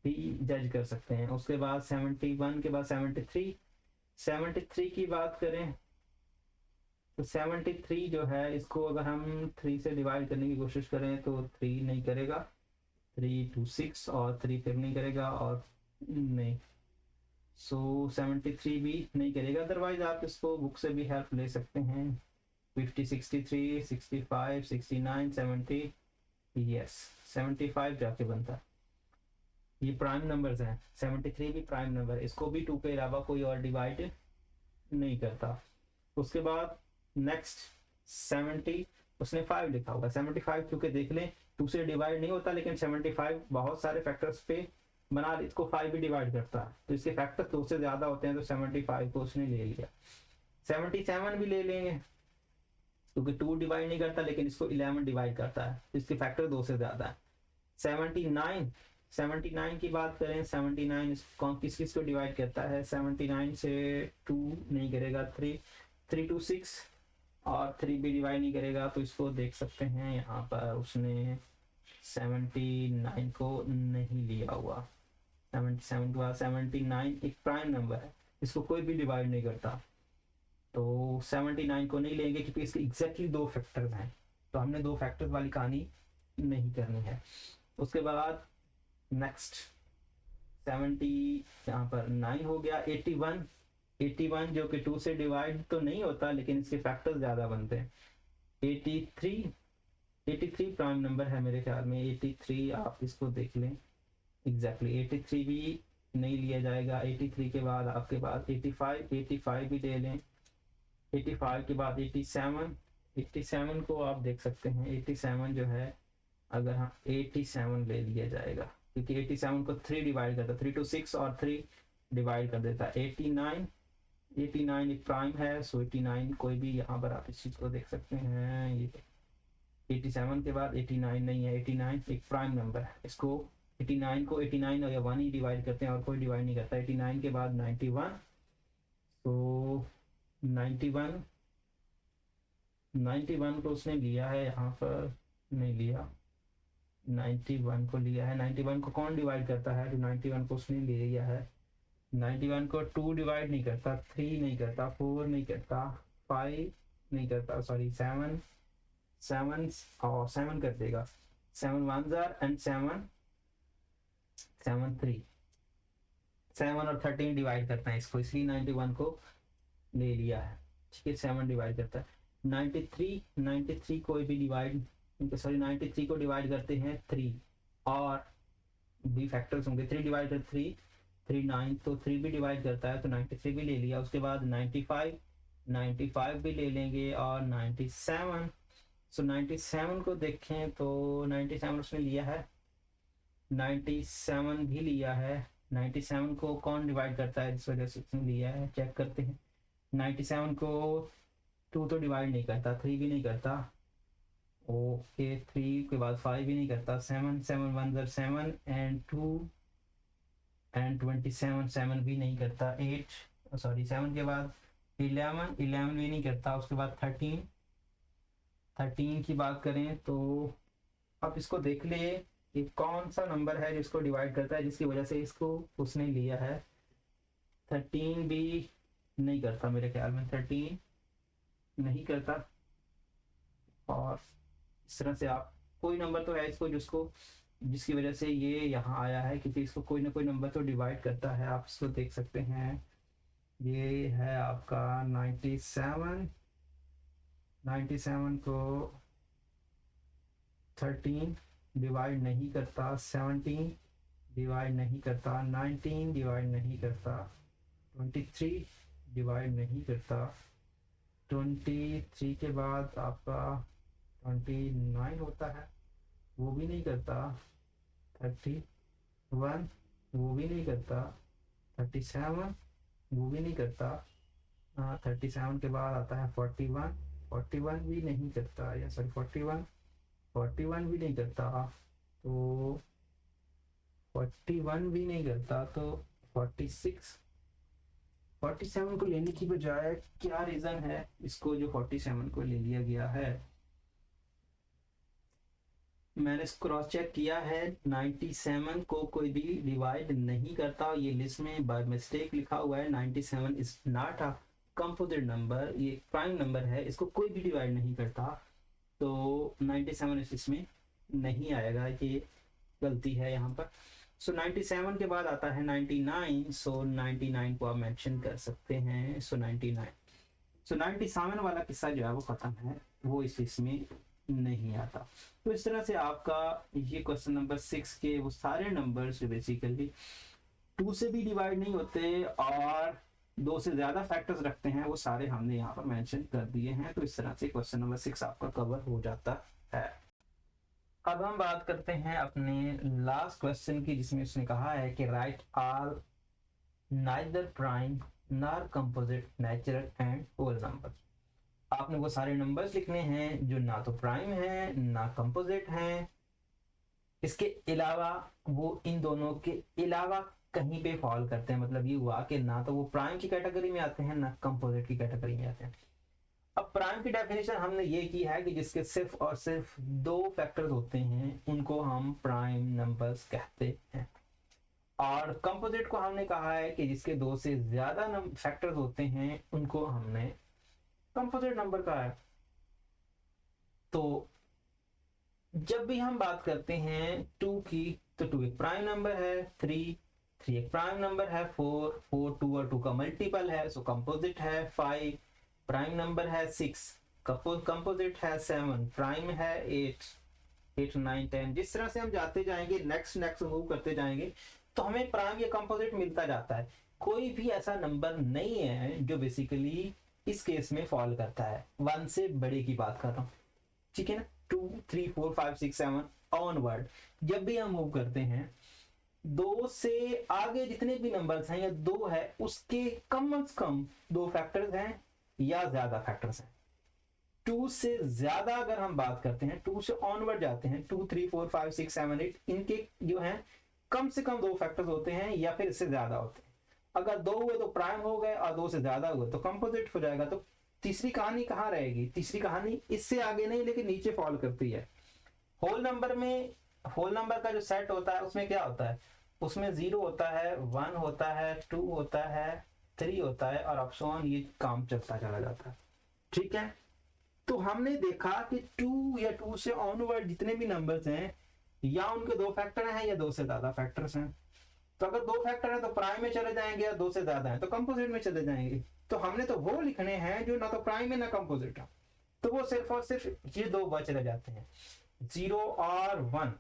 भी जज कर सकते हैं। उसके बाद 71 के बाद 73 की बात करें तो 73 जो है इसको अगर हम 3 से डिवाइड करने की कोशिश करें तो 3 नहीं करेगा, 3, 2, 6 और 3 फिर नहीं करेगा और नहीं, सो 73 भी नहीं करेगा, अदरवाइज आप इसको बुक से भी हेल्प ले सकते हैं। 50, 63, 65, 69, 70, यस 75 जाके बनता है, ये प्राइम नंबर्स हैं, 73 भी प्राइम नंबर, इसको भी 2 के अलावा कोई और डिवाइड नहीं करता। उसके बाद नेक्स्ट 70, उसने 5 लिखा होगा, 75 क्योंकि देख लें 2 से डिवाइड नहीं होता, लेकिन 75 बहुत सारे फैक्टर्स पे बना, इसको 5 भी डिवाइड करता है, तो इसके फैक्टर्स 2 से ज्यादा होते हैं, तो 75 को उसने ले लिया। 77 भी ले लेंगे क्योंकि 2 डिवाइड नहीं करता, लेकिन इसको 11 डिवाइड करता है, इसके फैक्टर 2 से ज्यादा है। 79 की बात करें, 79 किस किस को डिवाइड करता है, 79 से 2 नहीं करेगा, 3, 3, 2, 6 और 3 भी डिवाइड नहीं करेगा, तो इसको देख सकते हैं यहाँ पर उसने 79 को नहीं लिया हुआ। 77 के बाद 79 एक प्राइम नंबर है, इसको कोई भी डिवाइड नहीं करता, तो 79 को नहीं लेंगे क्योंकि इसके एग्जैक्टली 2 फैक्टर्स हैं, तो हमने 2 फैक्टर्स वाली कहानी नहीं करनी है। उसके बाद नेक्स्ट 70 यहाँ पर 9 हो गया। 81 जो कि 2 से डिवाइड तो नहीं होता, लेकिन इसके फैक्टर्स ज्यादा बनते हैं। 83 प्राइम नंबर है मेरे ख्याल में, 83 आप इसको देख लें, एग्जैक्टली 83 भी नहीं लिया जाएगा। 83 के बाद आपके पास 85 भी ले लें। 85 के बाद 87 को आप देख सकते हैं, 87 जो है अगर हम 87 ले लिया जाएगा क्योंकि 87 को 3 डिवाइड करता, 3, 2, 6 और 3 डिवाइड कर देता है। 89 एक प्राइम है, सो 89 कोई भी यहाँ पर आप इस चीज को देख सकते हैं, ये 87 के बाद 89 नहीं है, 89 एक प्राइम नंबर है, इसको 89 को 89 और 1 ही डिवाइड करते हैं और कोई डिवाइड नहीं करता। 89 के बाद 91, तो 91 को उसने लिया है, यहाँ पर नहीं लिया, 91 को लिया है। 91 को कौन डिवाइड करता है, तो 91 को उसने ले लिया है। 91 को 2 डिवाइड नहीं करता, 3 नहीं करता, 4 नहीं करता, 5 नहीं करता, सॉरी 7 और 7 कर देगा, 7 1 एंड 7 7 और 13 डिवाइड करते हैं इसको, इसलिए 91 को ले लिया है। ठीक है, 7 डिवाइड करता है 93 को भी डिवाइड, सॉरी 93 को डिवाइड करते हैं 3 और भी फैक्टर्स होंगे, 3 डिवाइड कर 3 9, तो 3 भी डिवाइड करता है तो 93 भी ले लिया। उसके बाद 95 भी ले लेंगे और 97। सो 97 को देखें तो 97 उसने लिया है, 97 भी लिया है। 97 को कौन डिवाइड करता है, जिस वजह से उसने लिया है, चेक करते हैं। 97 को 2 तो डिवाइड नहीं करता, 3 भी नहीं करता, ओके 3 के बाद 5 भी नहीं करता, 7 1 7 एंड 2 एंड 27 7 भी नहीं करता, 8 सॉरी 7 के बाद 11 भी नहीं करता। उसके बाद 13 की बात करें तो आप इसको देख लिए कि कौन सा नंबर है जिसको डिवाइड करता है, जिसकी वजह से इसको उसने लिया है। 13 भी नहीं करता मेरे ख्याल में, 13 नहीं करता। और इस तरह से आप कोई नंबर तो है इसको जिसकी वजह से ये यहाँ आया है, क्योंकि इसको कोई ना कोई नंबर तो डिवाइड करता है। आप इसको देख सकते हैं, ये है आपका 97 को 13 डिवाइड नहीं करता, 17 डिवाइड नहीं करता, 19 डिवाइड नहीं करता, 23 डिवाइड नहीं करता, 23 के बाद आपका 29 होता है, वो भी नहीं करता, 31 वो भी नहीं करता, 37 वो भी नहीं करता, 37 के बाद आता है 41 भी नहीं करता, या सॉरी 41 भी नहीं करता, तो 41 भी नहीं करता, तो 47 को लेने की बजाय क्या रीजन है इसको जो 47 को ले लिया गया है। मैंने क्रॉस चेक किया है, 97 को कोई भी डिवाइड नहीं करता। ये लिस्ट में बाय मिस्टेक लिखा हुआ है, 97 is not a composite number, ये प्राइम नंबर है, इसको कोई भी डिवाइड नहीं करता, तो 97 इस इसमें नहीं आएगा, ये गलती है यहाँ पर। सो 97 के बाद आता है 99, सो 99 को आप मेंशन कर सकते हैं। सो 97 वाला किस्सा जो है वो खत्म है, वो इस इसमें नहीं आता। तो इस तरह से आपका ये क्वेश्चन नंबर 6 के वो सारे नंबर्स बेसिकली 2 से भी डिवाइड नहीं होते और 2 से ज्यादा फैक्टर्स रखते हैं, वो सारे हमने यहाँ पर मेंशन कर दिए हैं। तो इस तरह से क्वेश्चन नंबर 6 आपका कवर हो जाता है। अब हम बात करते हैं अपने लास्ट क्वेश्चन की, जिसमें उसने कहा है कि write all neither prime nor composite natural and whole number. आपने वो सारे नंबर्स लिखने हैं जो ना तो प्राइम है ना कंपोजिट हैं, इसके अलावा वो इन दोनों के अलावा कहीं पे फॉल करते हैं। मतलब ये हुआ कि ना तो वो प्राइम की कैटेगरी में आते हैं ना कंपोजिट की कैटेगरी में आते हैं। अब प्राइम की डेफिनेशन हमने ये की है कि जिसके सिर्फ और सिर्फ 2 फैक्टर्स होते हैं उनको हम प्राइम नंबर्स कहते हैं, और कंपोजिट को हमने कहा है कि जिसके 2 से ज्यादा फैक्टर्स होते हैं उनको हमने कंपोजिट नंबर कहा है। तो जब भी हम बात करते हैं 2 की, तो 2 एक प्राइम नंबर है, 3 एक प्राइम नंबर है, 4 2 और 2 का मल्टीपल है, सो कंपोजिट है। 5 प्राइम नंबर है, 6 कंपोजिट है, 7 प्राइम है, 8 9 10। जिस तरह से हम जाते जाएंगे नेक्स्ट मूव करते जाएंगे तो हमें प्राइम या कंपोजिट मिलता जाता है। कोई भी ऐसा नंबर नहीं है जो बेसिकली इस केस में फॉल करता है। 1 से बड़े की बात कर रहा हूं, ठीक है ना, 2 3 4 5 6 7 ऑनवर्ड जब भी हम मूव करते हैं, 2 से आगे जितने भी नंबर्स हैं या 2 है उसके कम से कम 2 फैक्टर्स हैं या ज्यादा फैक्टर्स हैं। 2 से ज्यादा अगर हम बात करते हैं, 2 से ऑनवर्ड जाते हैं, 2 3 4 5 6 7 8, इनके जो हैं कम से कम 2 फैक्टर्स होते हैं या फिर इससे ज्यादा होते हैं। अगर 2 हुए तो प्राइम हो गए और 2 से ज्यादा हुए तो कंपोजिट हो जाएगा। तो तीसरी कहानी कहाँ रहेगी? तीसरी कहानी इससे आगे नहीं लेकिन नीचे फॉल करती है। होल नंबर का जो सेट होता है उसमें क्या होता है? उसमें 0 होता है, 1 होता है, 2 होता है, 3 होता है और ऑप्शन ये काम चलता चला जाता है। ठीक है, तो हमने देखा कि 2 या 2 से ऑनवर्ड जितने भी नंबर्स हैं या उनके दो फैक्टर हैं या दो से ज्यादा फैक्टर्स हैं। तो अगर दो फैक्टर है तो प्राइम में चले जाएंगे, या दो से ज्यादा है तो कंपोजिट में चले जाएंगे। तो हमने तो वो लिखने हैं जो ना तो प्राइम है ना कंपोजिट है, तो वो सिर्फ और सिर्फ ये दो बच रह जाते हैं, 0 और 1।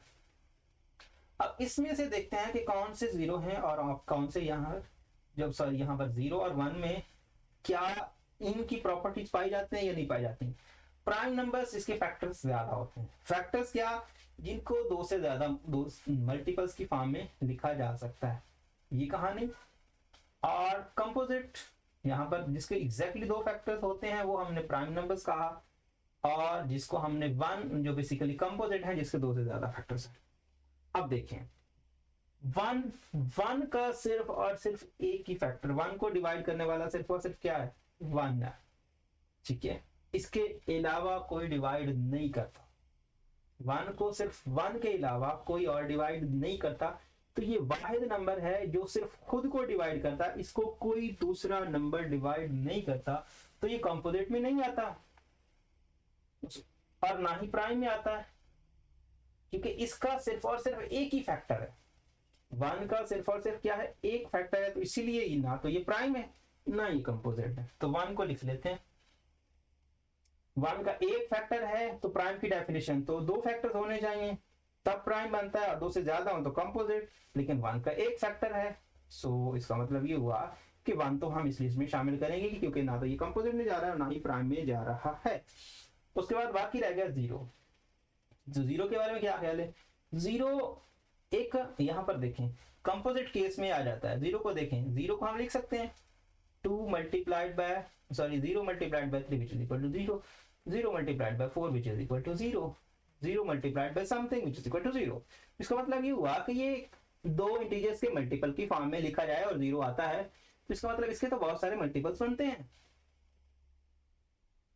अब इसमें से देखते हैं कि कौन से 0 हैं और कौन से यहाँ, जब सॉरी यहाँ पर 0 और 1 में क्या इनकी प्रॉपर्टीज पाई जाते हैं या नहीं पाई जाती। प्राइम नंबर्स इसके फैक्टर्स ज्यादा होते हैं। फैक्टर्स क्या, जिनको दो से ज्यादा दो मल्टीपल्स की फॉर्म में लिखा जा सकता है, ये कहानी। और कंपोजिट यहाँ पर जिसके एग्जैक्टली दो फैक्टर्स होते हैं वो हमने प्राइम नंबर्स कहा, और जिसको हमने 1 जो बेसिकली कंपोजिट है जिसके दो से ज्यादा फैक्टर्स हैं। अब देखें 1 का सिर्फ और सिर्फ एक ही फैक्टर, 1 को डिवाइड करने वाला सिर्फ और सिर्फ क्या है, 1 है, ठीक है। इसके अलावा कोई डिवाइड नहीं करता, 1 को सिर्फ 1 के अलावा कोई और डिवाइड नहीं करता। तो ये वाहिद नंबर है जो सिर्फ खुद को डिवाइड करता है, इसको कोई दूसरा नंबर डिवाइड नहीं करता। तो ये कंपोजिट में नहीं आता और ना ही प्राइम में आता है, क्योंकि इसका सिर्फ और सिर्फ एक ही फैक्टर है। 1 का सिर्फ और सिर्फ क्या है, एक फैक्टर है, तो इसीलिए ना तो ये प्राइम है ना ये कंपोजिट है। तो 1 को लिख लेते हैं, 1 का एक फैक्टर है तो प्राइम की डेफिनेशन तो दो फैक्टर्स होने चाहिए तब प्राइम बनता है, दो से ज्यादा हो तो कंपोजिट। लेकिन 1 का एक फैक्टर है, सो इसका मतलब ये हुआ कि 1 तो हम इस लिस्ट में शामिल करेंगे क्योंकि ना तो ये कंपोजिट में जा रहा है और ना ही प्राइम में जा रहा है। उसके बाद बाकी रह गया 0। तो 0 के बारे में क्या ख्याल है, 0 एक यहां पर देखें कंपोजिट केस में आ जाता है। 0 को देखें, 0 को हम लिख सकते हैं 2 multiplied by 0 multiplied by 3 which is equal to 0, 0 multiplied by 4 which is equal to 0, 0 multiplied by something which is equal to 0। इसका मतलब ये हुआ कि ये दो इंटीजर्स के मल्टीपल की फॉर्म में लिखा जाए और 0 आता है, तो इसका मतलब इसके तो बहुत सारे मल्टीपल्स बनते हैं,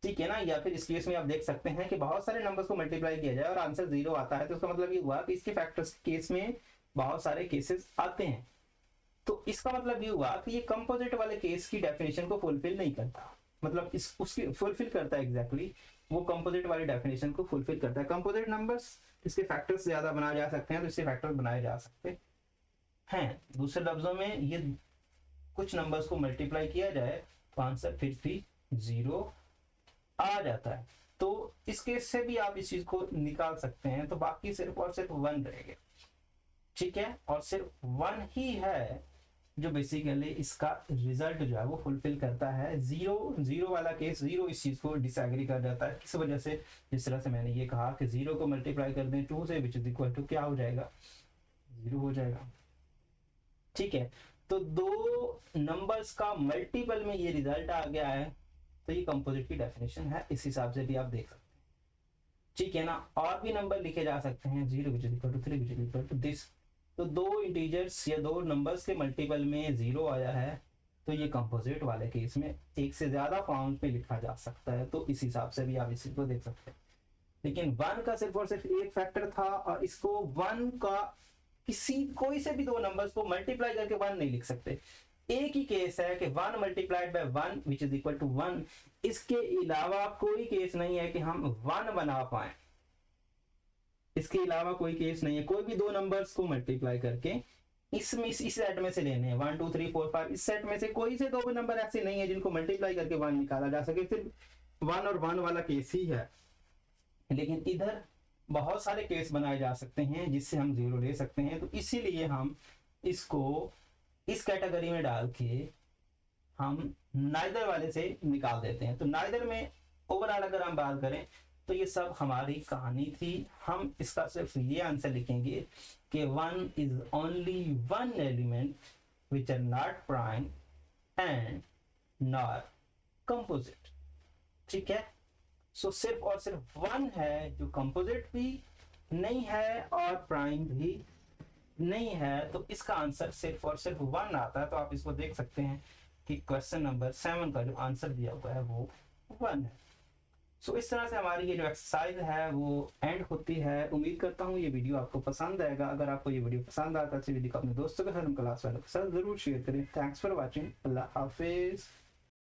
ठीक है ना। या फिर इस केस में आप देख सकते हैं कि बहुत सारे नंबर्स को मल्टीप्लाई किया जाए और आंसर 0 आता है, तो इसका मतलब ये हुआ कि इसके फैक्टर्स केस में बहुत सारे केसेस आते हैं। तो इसका मतलब ये हुआ कि ये कंपोजिट वाले केस की डेफिनेशन को फुलफिल नहीं करता, मतलब इस उसकी फुलफिल करता है एग्जैक्टली, वो कंपोजिट वाली डेफिनेशन को फुलफिल करता है। कंपोजिट नंबर्स इसके फैक्टर्स ज्यादा बनाए जा सकते हैं, तो इससे फैक्टर्स बनाए जा सकते हैं। दूसरे लफ्जों में ये कुछ नंबर्स को मल्टीप्लाई किया जाए तो आंसर फिर भी 0 आ जाता है। तो इस केस से भी आप इस चीज को निकाल सकते हैं। तो बाकी सिर्फ और सिर्फ 1 रहेगा, ठीक है, और सिर्फ 1 ही है जो बेसिकली इसका रिजल्ट जो है वो फुलफिल करता है। 0 वाला केस, 0 इस चीज को डिसएग्री कर जाता है। किस वजह से, जिस तरह से मैंने ये कहा कि 0 को मल्टीप्लाई कर दें 2 से विच इज इक्वल टू क्या हो जाएगा, 0 हो जाएगा, ठीक है। तो दो नंबर्स का मल्टीपल में ये रिजल्ट आ गया है, तो ये कंपोजिट की डेफिनेशन है। इस हिसाब से भी आप देख सकते हैं, ठीक है ना। और भी नंबर लिखे जा सकते हैं, 0 which is equal to 3 which is equal to this. तो दो इंटीजर्स या दो नंबर्स के मल्टीपल में 0 आया है, तो ये कंपोजिट वाले केस में एक से ज्यादा फॉर्म पे लिखा जा सकता है। तो इस हिसाब से भी आप इसी को देख सकते हैं। लेकिन 1 का सिर्फ और सिर्फ एक फैक्टर था, और इसको 1 का कोई से भी दो नंबर्स को मल्टीप्लाई करके 1 नहीं लिख सकते। एक ही केस है कि 1 multiplied by 1 which is equal to 1। इसके अलावा कोई केस नहीं है कि हम 1 बना पाए, इसके अलावा कोई केस नहीं है। कोई भी दो नंबर्स को मल्टीप्लाई करके इस सेट में से लेने हैं 1 2 3 4 5, इस सेट में से कोई से दो भी नंबर ऐसे नहीं है जिनको मल्टीप्लाई करके 1 निकाला जा सके, सिर्फ 1 और 1 वाला केस ही है। लेकिन इधर बहुत सारे केस बनाए जा सकते हैं जिससे हम 0 ले सकते हैं। तो इसीलिए हम इसको इस कैटेगरी में डाल के हम नाइदर वाले से निकाल देते हैं। तो नाइदर में ओवरऑल अगर हम बात करें तो ये सब हमारी कहानी थी। हम इसका सिर्फ ये आंसर लिखेंगे कि 1 is only 1 element which are not prime and not composite, ठीक है। सो सिर्फ और सिर्फ 1 है जो कंपोजिट भी नहीं है और प्राइम भी नहीं है। तो इसका आंसर सिर्फ और सिर्फ 1 आता है। तो आप इसको देख सकते हैं कि क्वेश्चन नंबर 7 का जो आंसर दिया हुआ है वो 1 है। सो इस तरह से हमारी ये जो एक्सरसाइज है वो एंड होती है। उम्मीद करता हूँ ये वीडियो आपको पसंद आएगा। अगर आपको ये वीडियो पसंद आता है तो वीडियो को अपने दोस्तों के साथ, क्लास वालों के साथ जरूर शेयर करें। Thanks for watching. Allah Hafiz.